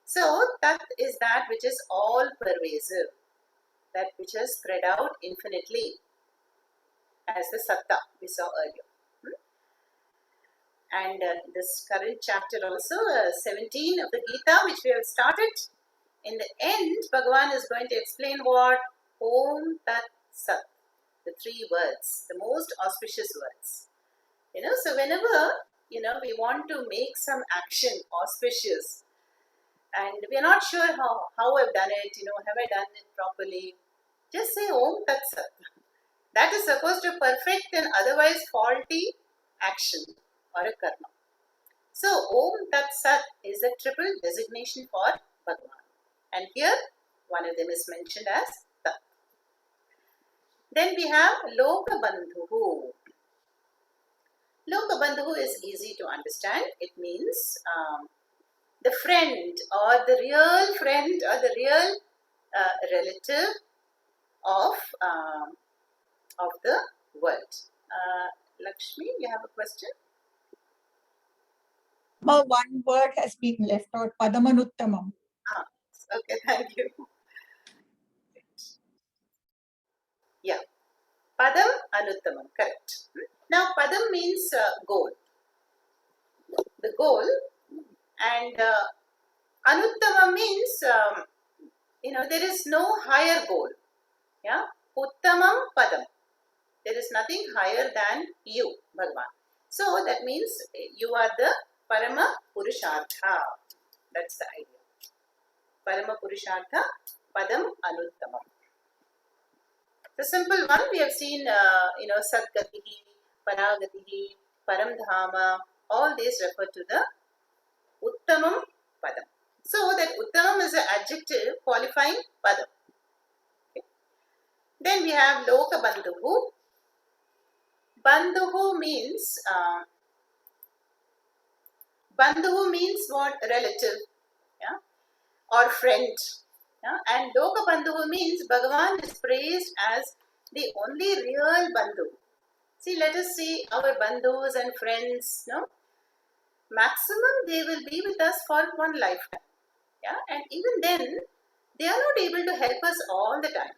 So, tat is that which is all pervasive, that which is spread out infinitely, as the satta we saw earlier. And this current chapter also, 17 of the Gita, which we have started, in the end, Bhagavan is going to explain what? Om Tat Sat, the three words, the most auspicious words. So whenever, we want to make some action auspicious, and we are not sure how I've done it, have I done it properly, just say Om Tat Sat. That is supposed to perfect an otherwise faulty action or a karma. So, Om Tat Sat is a triple designation for Bhagavan. And here, one of them is mentioned as Tat. Then we have Loka Bandhuhu. Loka Bandhuhu is easy to understand. It means the friend or the real friend or the real relative of the world. Lakshmi, you have a question? One word has been left out, Padamanuttamam. Okay, thank you. Yeah, Padam Anuttamam, correct. Now, Padam means goal. The goal, and Anuttamam means, there is no higher goal. Yeah, Uttamam Padam. There is nothing higher than you, Bhagavan. So, that means you are the Parama Purushartha. That's the idea. Parama Purushartha, Padam Anuttamam. The simple one we have seen, Sadgatihi, Paragatihi, Paramdhama, all these refer to the Uttamam Padam. So that Uttamam is an adjective qualifying Padam. Okay. Then we have Loka Bandhuhu. Bandhuhu means what? Relative, yeah, or friend. Yeah? And Loka Bandhu means Bhagavan is praised as the only real Bandhu. See, let us see our Bandhus and friends. Maximum they will be with us for one lifetime. Yeah? And even then, they are not able to help us all the time.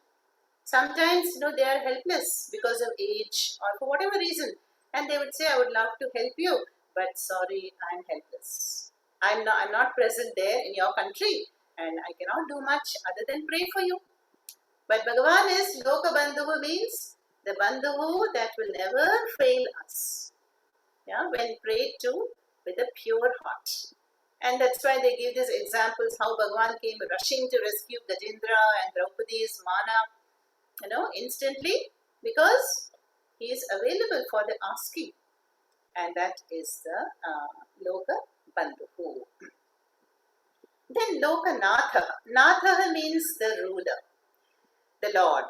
Sometimes, they are helpless because of age or for whatever reason. And they would say, I would love to help you, but sorry, I am helpless. I'm not present there in your country. And I cannot do much other than pray for you. But Bhagavan is Loka Bandhu, means the Bandhu that will never fail us. Yeah, when prayed to with a pure heart. And that's why they give these examples how Bhagavan came rushing to rescue Gajendra and Draupadi's mana, instantly, because he is available for the asking. And that is the Loka Bandhu. Then Lokanatha. Natha means the ruler, the Lord.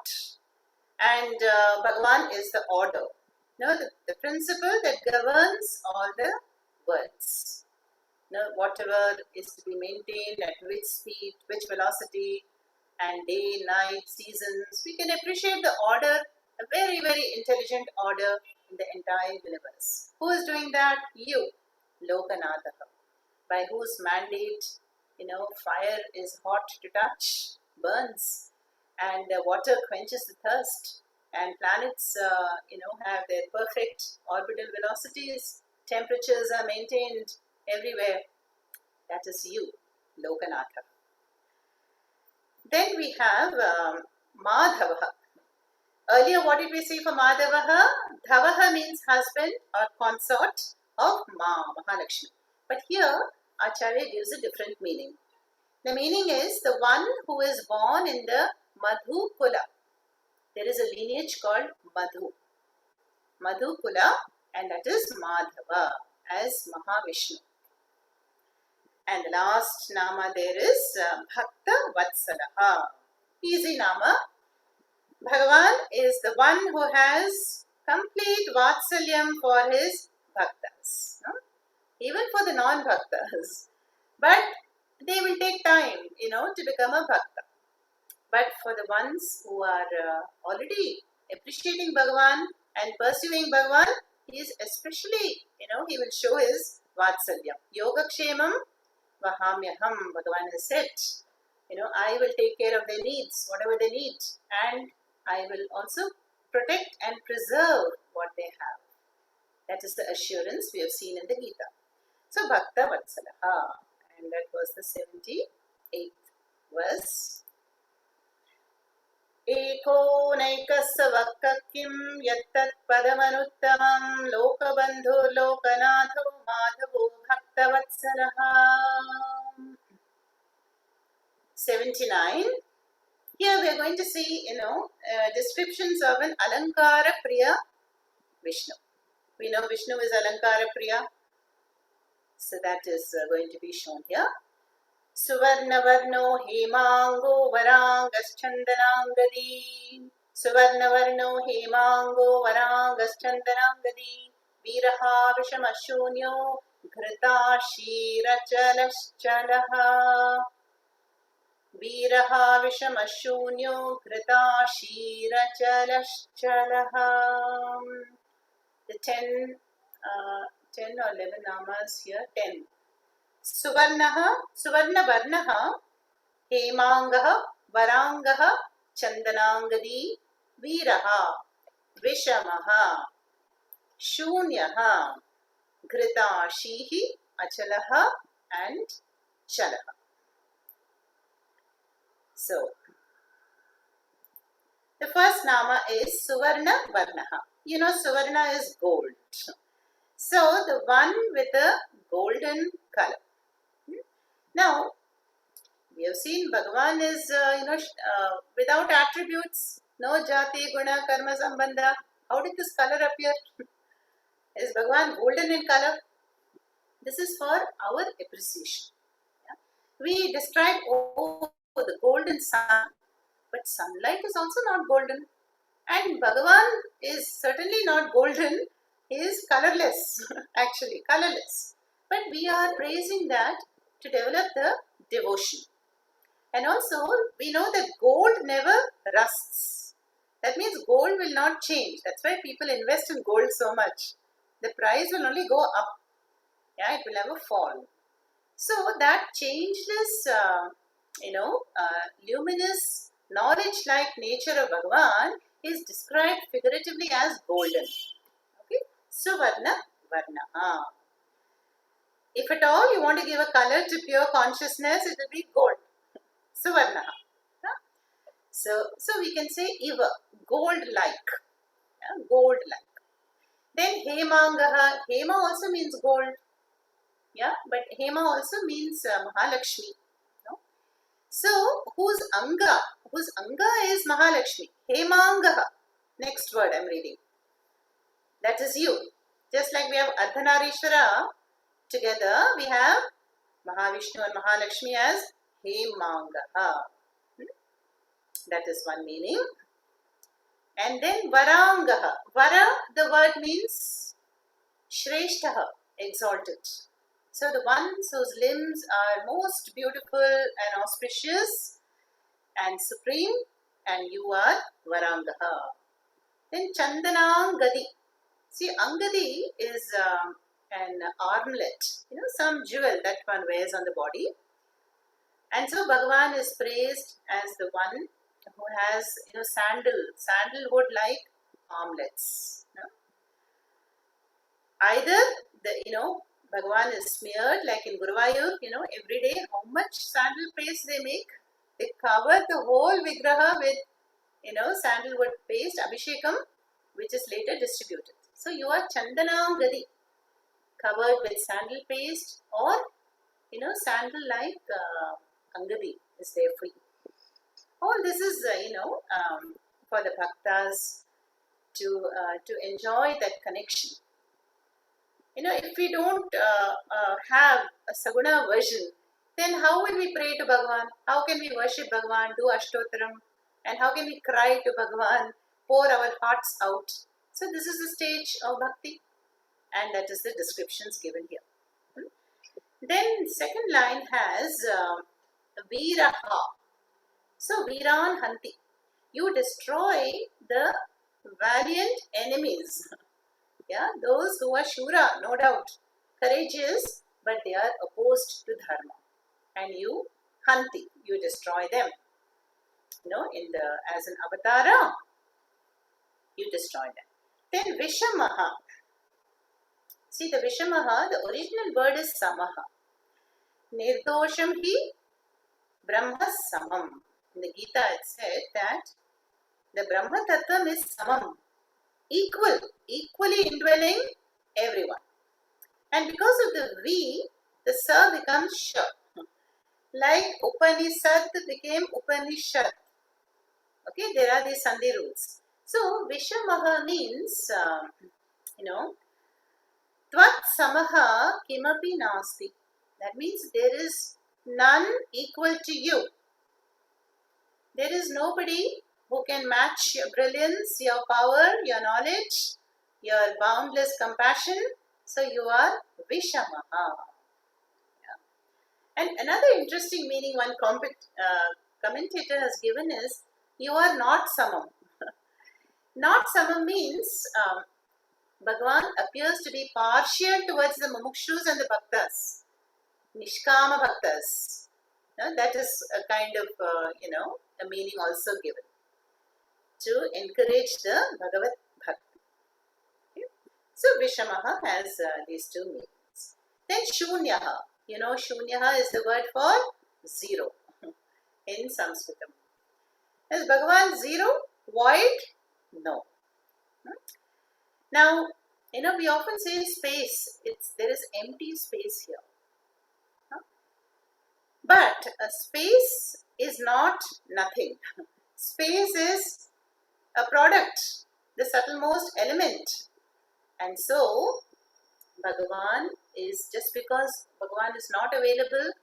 And Bhagavan is the order. The principle that governs all the worlds. Whatever is to be maintained, at which speed, which velocity, and day, night, seasons. We can appreciate the order, a very, very intelligent order in the entire universe. Who is doing that? You, Lokanatha, by whose mandate, fire is hot to touch, burns, and water quenches the thirst, and planets, have their perfect orbital velocities, temperatures are maintained everywhere. That is you, Lokanatha. Then we have Madhavaha. Earlier, what did we say for Madhavaha? Dhavaha means husband or consort of Mahalakshmi. But here, Acharya gives a different meaning. The meaning is the one who is born in the Madhu Kula. There is a lineage called Madhu Kula, and that is Madhava as Mahavishnu. And the last Nama there is Bhakta Vatsalaha. Easy Nama. Bhagavan is the one who has complete Vatsalyam for his Bhaktas. Even for the non-Bhaktas. But they will take time, to become a Bhakta. But for the ones who are already appreciating Bhagavan and pursuing Bhagavan, he is especially, he will show his Vatsalyam. Yogakshemam Vahamyaham, Bhagavan has said, I will take care of their needs, whatever they need, and I will also protect and preserve what they have. That is the assurance we have seen in the Gita. So, Bhakta Vatsalaha, and that was the 78th verse. Eko naikasya vakkakim yattat padamanuttamam lokabandhu lokanatho madhavo bhakta vatsalaha. 79. Here we are going to see, descriptions of an Alankara Priya Vishnu. We know Vishnu is Alankara Priya. So that is going to be shown here. Suvarna Varno Hemango Varangaschandanangadi. Suvarna Varno Hemango Varangaschandanangadi. Viraha Vishamashunyo Ghrita Shira Chalaschalaha. Viraha Vishamashunyo Ghrita Shira Chalaschalaha. The 10 or 11 namas here. 10. Suvarna Varnaha Hemangaha Varangaha Chandanangadi Viraha Vishamaha Shunyaha Ghrita Shihi Achalaha and Chalaha. So, the first nama is Suvarna Varnaha. Suvarna is gold. So, the one with the golden color. Now, we have seen Bhagavan is, without attributes, no jati, guna, karma, sambandha. How did this color appear? Is Bhagavan golden in color? This is for our appreciation. Yeah? We describe, the golden sun, but sunlight is also not golden. And Bhagavan is certainly not golden. He is colorless, actually, colorless. But we are praising that to develop the devotion. And also, we know that gold never rusts. That means gold will not change. That's why people invest in gold so much. The price will only go up. Yeah, it will never fall. So, that changeless, luminous, knowledge-like nature of Bhagavan is described figuratively as golden. Okay? Suvarna Varnaha. If at all you want to give a color to pure consciousness, it will be gold. Suvarnaha. So we can say Iva, gold-like. Yeah, gold-like. Then Hemangaha. Hema also means gold. Yeah, but Hema also means Mahalakshmi. No? So, whose Anga? Whose Anga is Mahalakshmi. Hemangaha. Next word I am reading. That is you. Just like we have Ardhanarishwara, together we have Mahavishnu and Mahalakshmi as Hemangaha. That is one meaning. And then Varangaha. Vara, the word means Shreshtaha, exalted. So the ones whose limbs are most beautiful and auspicious and supreme, and you are Varangaha. Then Chandanangadi. See, Angadi is an armlet, some jewel that one wears on the body. And so Bhagavan is praised as the one who has, sandalwood like armlets. Either Bhagavan is smeared like in Guruvayur, every day how much sandal paste they make. They cover the whole Vigraha with, sandalwood paste, Abhishekam, which is later distributed. So you are Chandanangadi, covered with sandal paste, or, sandal like Angadi is there for you. All this is, for the bhaktas to enjoy that connection. If we don't have a Saguna version, then how will we pray to Bhagavan? How can we worship Bhagavan, do Ashtotaram? And how can we cry to Bhagavan, pour our hearts out? So this is the stage of bhakti, and that is the descriptions given here. Then second line has Viraha. So Viran Hanti. You destroy the valiant enemies. Yeah, those who are Shura, no doubt, courageous, but they are opposed to Dharma. And you Hanti, you destroy them. As an avatara, you destroy them. Then Vishamaha. See, the Vishamaha, the original word is Samaha. Nirdosham hi Brahma Samam. In the Gita it said that the Brahma Tattvam is Samam, equally indwelling everyone. And because of the V, the Sa becomes Sha. Like Upanishad became Upanishad. Okay, there are these Sandhi rules. So, Vishamaha means, Tvat Samaha Kimapi Nasti. That means there is none equal to you. There is nobody who can match your brilliance, your power, your knowledge, your boundless compassion. So you are Vishamaha. And another interesting meaning one commentator has given is, you are not Samam. Not Samam means Bhagavan appears to be partial towards the Mumukshus and the Bhaktas. Nishkama Bhaktas. That is a kind of, a meaning also given to encourage the Bhagavat Bhakti. Okay? So Vishamaha has these two meanings. Then Shunyaha. Shunyaha is the word for zero in Sanskritam. Is Bhagavan zero? Void? No. Now, we often say space. There is empty space here. But a space is not nothing. Space is a product, the subtlemost element. And so, Bhagavan is, just because Bhagavan is not available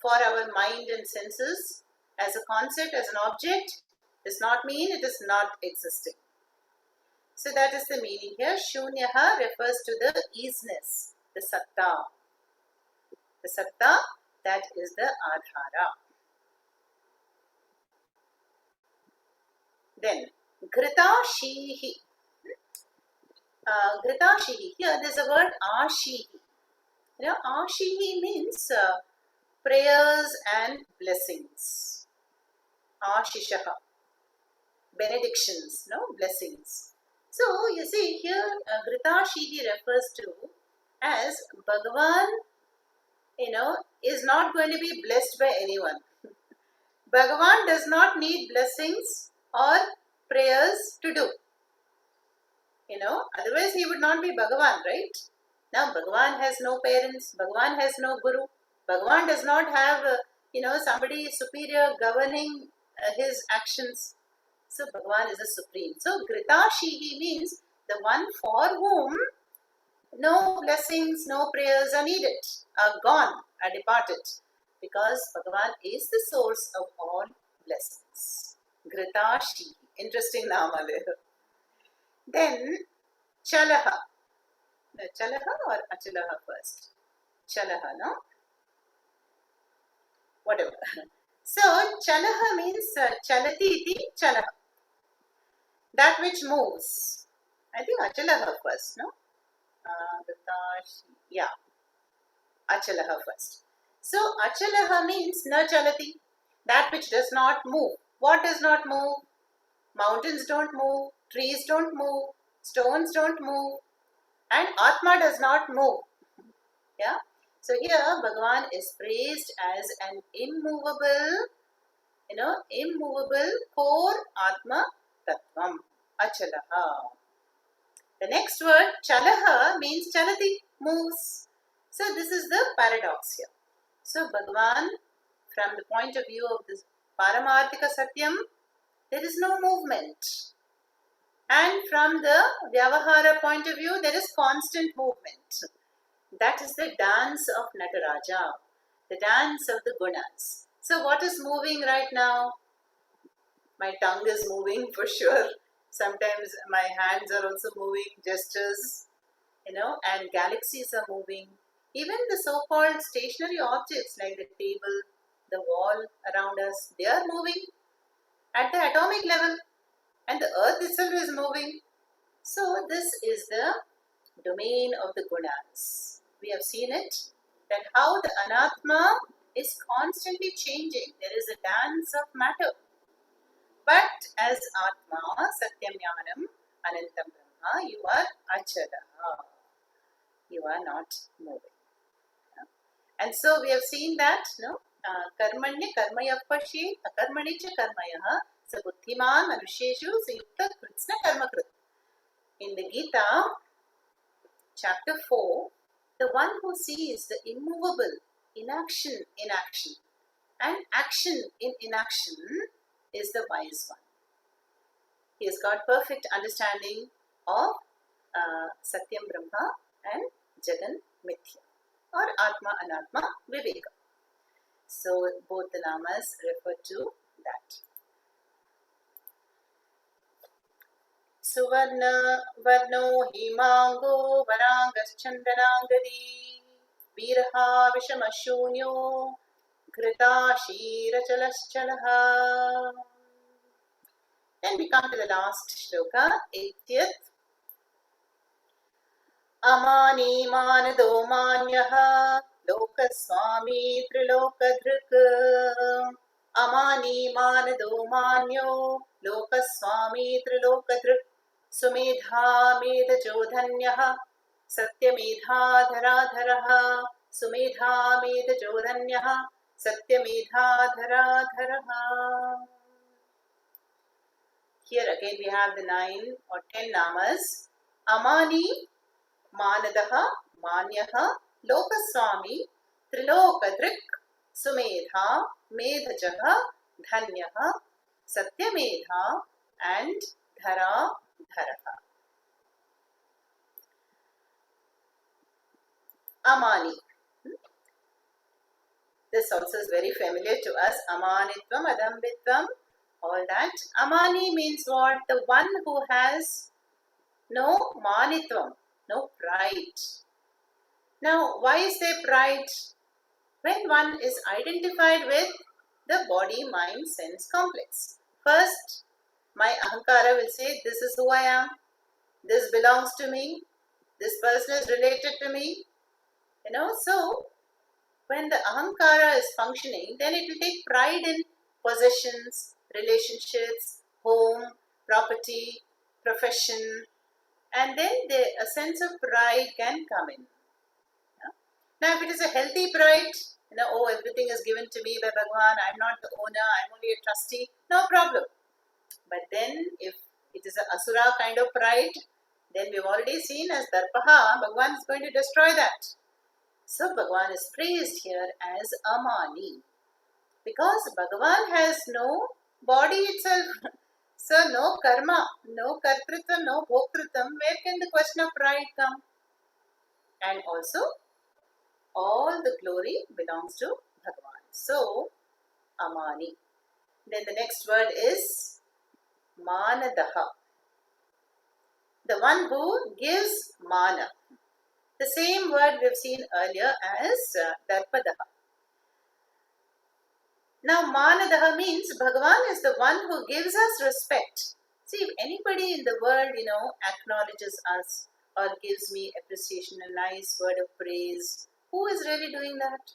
for our mind and senses as a concept, as an object, does not mean it is not existing. So that is the meaning here. Shunyaha refers to the easiness, the satta. The satta, that is the adhara. Then, Gritashihi. Gritashihi. Here there is a word Ashihi. Ashihi means prayers and blessings. Ashishaha. Benedictions, blessings. So, you see here, Gritashihi refers to as Bhagavan, is not going to be blessed by anyone. Bhagavan does not need blessings or prayers to do. Otherwise he would not be Bhagavan, right? Now, Bhagavan has no parents, Bhagavan has no guru, Bhagavan does not have, somebody superior governing his actions. So, Bhagavan is the supreme. So, Gritashihi means the one for whom no blessings, no prayers are needed, are gone, are departed, because Bhagavan is the source of all blessings. Gritashi, interesting nama there. Then Chalaha. No, Chalaha or Achalaha first? Chalaha, no? Whatever. So, Chalaha means Chalati iti Chalaha. That which moves. I think Achalaha first, no? Yeah, Achalaha first. So, Achalaha means na chalati, that which does not move. What does not move? Mountains don't move, trees don't move, stones don't move, and Atma does not move. Yeah. So here Bhagavan is praised as an immovable, immovable core Atma Tattvam. Achalaha. The next word, Chalaha, means Chalati, moves. So this is the paradox here. So Bhagavan, from the point of view of this Paramarthika Satyam, there is no movement. And from the Vyavahara point of view, there is constant movement. That is the dance of Nataraja, the dance of the gunas. So what is moving right now? My tongue is moving for sure. Sometimes my hands are also moving, gestures, and galaxies are moving. Even the so-called stationary objects like the table, the wall around us, they are moving at the atomic level, and the earth itself is moving. So this is the domain of the gunas. We have seen it, that how the anatma is constantly changing. There is a dance of matter. But as Atma, Satyam Jnanam, Anantam Brahma, you are Achara. You are not moving. And so we have seen that, Karmanya Karmaya Pashe, Akarmani cha Karmaya, Sabuddhiman Manusheshu, Sayukta Kritsna Karmakrit. In the Gita, chapter 4, the one who sees the immovable, inaction in action, and action in inaction is the wise one. He has got perfect understanding of Satyam Brahma and Jagan Mithya, or Atma Anatma Viveka. So both the namas refer to that. Suvarna Varno Himango Varangaschandanangadi Viraha Vishamashunyo Grita Shira Chalaschalaha. Then we come to the last shloka, 80th. Amani Manado Manyaha Lokaswami Trilokadrik. Amani Manado Manyo Lokaswami Trilokadrik. Sumedha Medajodhanyaha Satyamedha Dharadharaha. Sumedha Medajodhanyaha Satyamedha Dharadharaha. Here again we have the 9 or 10 namas. Amani, Manadaha, Manyaha, Lokaswami, Trilokadrik, Sumedha, Medhajaha, Dhanyaha, Satyamedha, and Dhara Dharaha. Amani. This also is very familiar to us. Amanitvam, Adambitvam, all that. Amani means what? The one who has no manitvam, no pride. Now, why is there pride? When one is identified with the body, mind, sense complex. First, my ahankara will say, this is who I am, this belongs to me, this person is related to me. So when the ahankara is functioning, then it will take pride in possessions, relationships, home, property, profession, and then a sense of pride can come in. Now, if it is a healthy pride, everything is given to me by Bhagavan, I'm not the owner, I'm only a trustee, no problem. But then, if it is an asura kind of pride, then we've already seen as Darpaha, Bhagavan is going to destroy that. So, Bhagavan is praised here as Amani. Because Bhagavan has no body itself. So, no karma, no kartritvam, no bhoktritvam. Where can the question of pride come? and also all the glory belongs to Bhagavan. So, Amani. Then the next word is Manadaha. The one who gives mana. The same word we have seen earlier as Darpadaha. Now, Manadaha means Bhagavan is the one who gives us respect. See, if anybody in the world, acknowledges us or gives me appreciation, a nice word of praise, who is really doing that?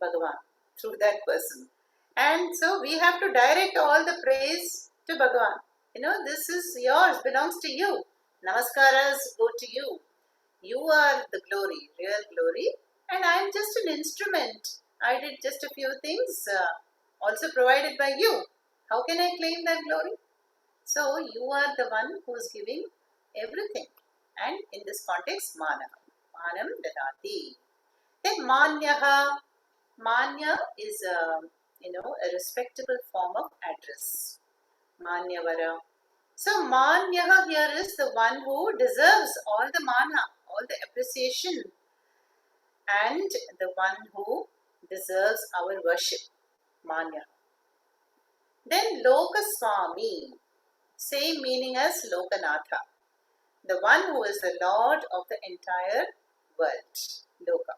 Bhagavan, through that person. And so we have to direct all the praise to Bhagavan. This is yours, belongs to you. Namaskaras go to you. You are the glory, real glory, and I am just an instrument. I did just a few things also provided by you. How can I claim that glory? So you are the one who is giving everything. And in this context, Manam dadati. Then Manyaha. Manya is a respectable form of address. Manyavara. So Manyaha here is the one who deserves all the mana, all the appreciation, and the one who deserves our worship. Manya. Then Lokaswami, same meaning as Lokanatha, the one who is the Lord of the entire world. Loka.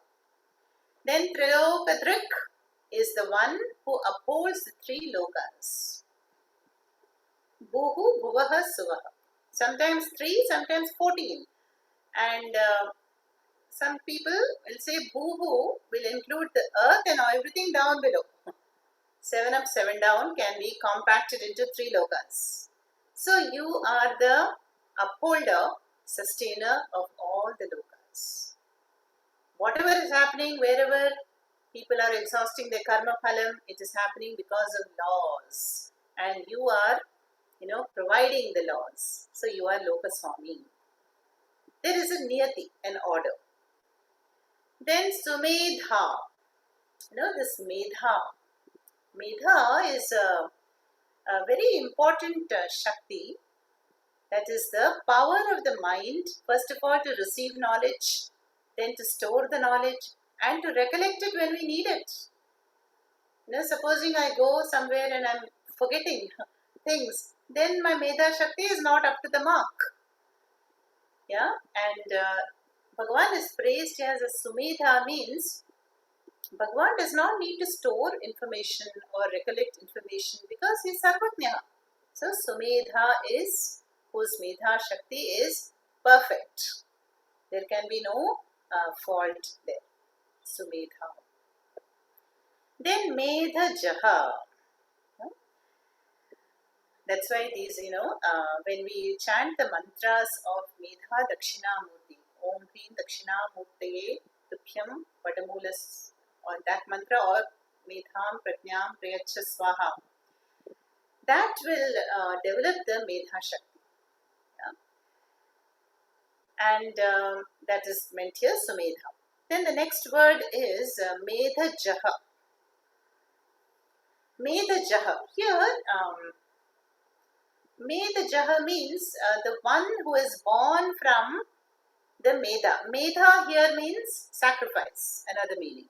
Then Trilokadrik is the one who upholds the three lokas. Bhuhu, Bhuvaha, Suvaha. Sometimes 3, sometimes 14. And some people will say Bhuhu will include the earth and everything down below. 7 up, 7 down can be compacted into 3 lokas. So you are the upholder, sustainer of all the lokas. Whatever is happening, wherever people are exhausting their karma phalam, it is happening because of laws. And you are, providing the laws. So you are Lokaswami. There is a niyati, an order. Then Sumedha. This Medha. Medha is a very important Shakti. That is the power of the mind, first of all to receive knowledge, then to store the knowledge and to recollect it when we need it. Supposing I go somewhere and I'm forgetting things, then my Medha Shakti is not up to the mark. Yeah, and Bhagavan is praised as a Sumedha, means Bhagavan does not need to store information or recollect information because he is Sarvatnya. So Sumedha is, whose Medha Shakti is perfect. There can be no fault there. Sumedha. Then Medha Jaha. That's why these, when we chant the mantras of Medha Dakshinamurti, Om Hrim Dakshinamurtaye Tubhyam Vadamulas, or that mantra, or Medham Prajnam Prayacha Swaha, that will develop the Medha Shakti. Yeah? And that is meant here, Sumedha. Then the next word is Medha Jaha. Medha Jaha. Here, Medha Jaha means the one who is born from the Medha. Medha here means sacrifice, another meaning.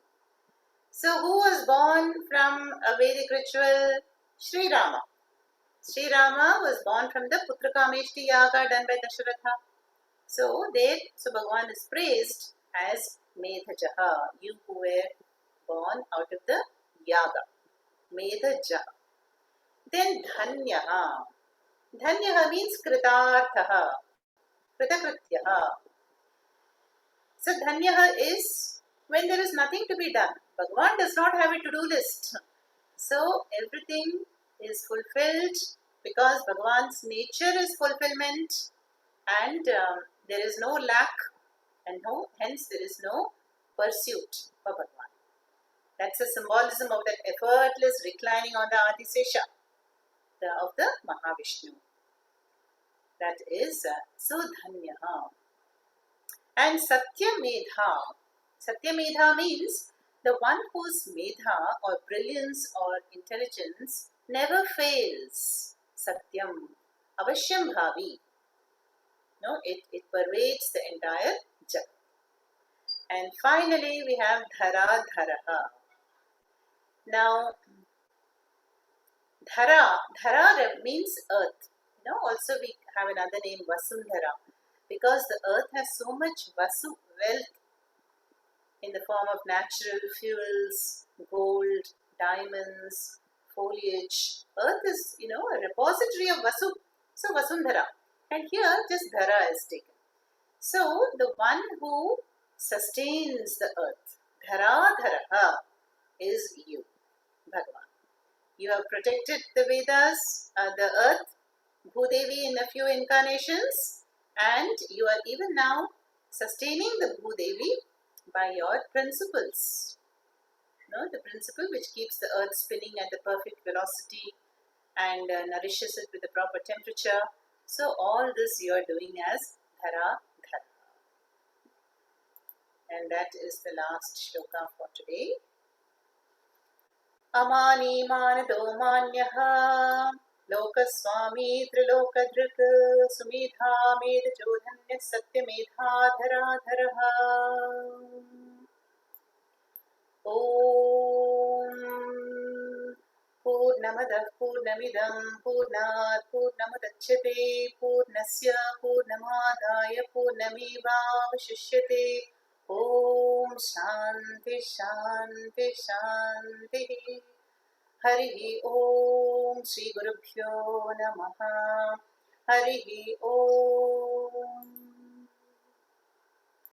So who was born from a Vedic ritual? Sri Rama. Sri Rama was born from the Putrakameshti Yaga done by Dasharatha. So Bhagavan is praised as Medha Jaha, you who were born out of the Yaga. Medha Jaha. Then Dhanyaha. Dhanyaha means Kritarthaha, Kritakrityaha. So Dhanyaha is when there is nothing to be done. Bhagavan does not have a to-do list. So everything is fulfilled because Bhagavan's nature is fulfillment, and there is no lack, and hence there is no pursuit for Bhagavan. That's the symbolism of that effortless reclining on the Adisesha of the Mahavishnu. That is Sudhanyaha. And Satyamedha. Satyamedha means the one whose medha or brilliance or intelligence never fails. Satyam. Avashyam bhavi. No, it pervades the entire jagat. And finally, we have Dhara Dharaha. Now, Dhara means earth. Also we have another name, Vasundhara, because the earth has so much wealth in the form of natural fuels, gold, diamonds, foliage. Earth is, a repository of Vasu. So Vasundhara. And here just Dhara is taken. So the one who sustains the earth, Dhara Dharaha, is you, Bhagavan. You have protected the Vedas, the earth, Bhudevi in a few incarnations, and you are even now sustaining the Bhudevi by your principles. The principle which keeps the earth spinning at the perfect velocity and nourishes it with the proper temperature. So all this you are doing as Dhara Dhara. And that is the last shloka for today. Amani manado manyaha lokaswami trilokadrik sumedha medjodhanya satyamedha dhara dharaha. Om Purnamadah Purnamidam Purnat Purnamudachyate Purnasya Purnamadaya Purnamevavashishyate. Om Shanti Shanti Shanti. Hari Om Shri Gurubhyo Namaha. Hari Om.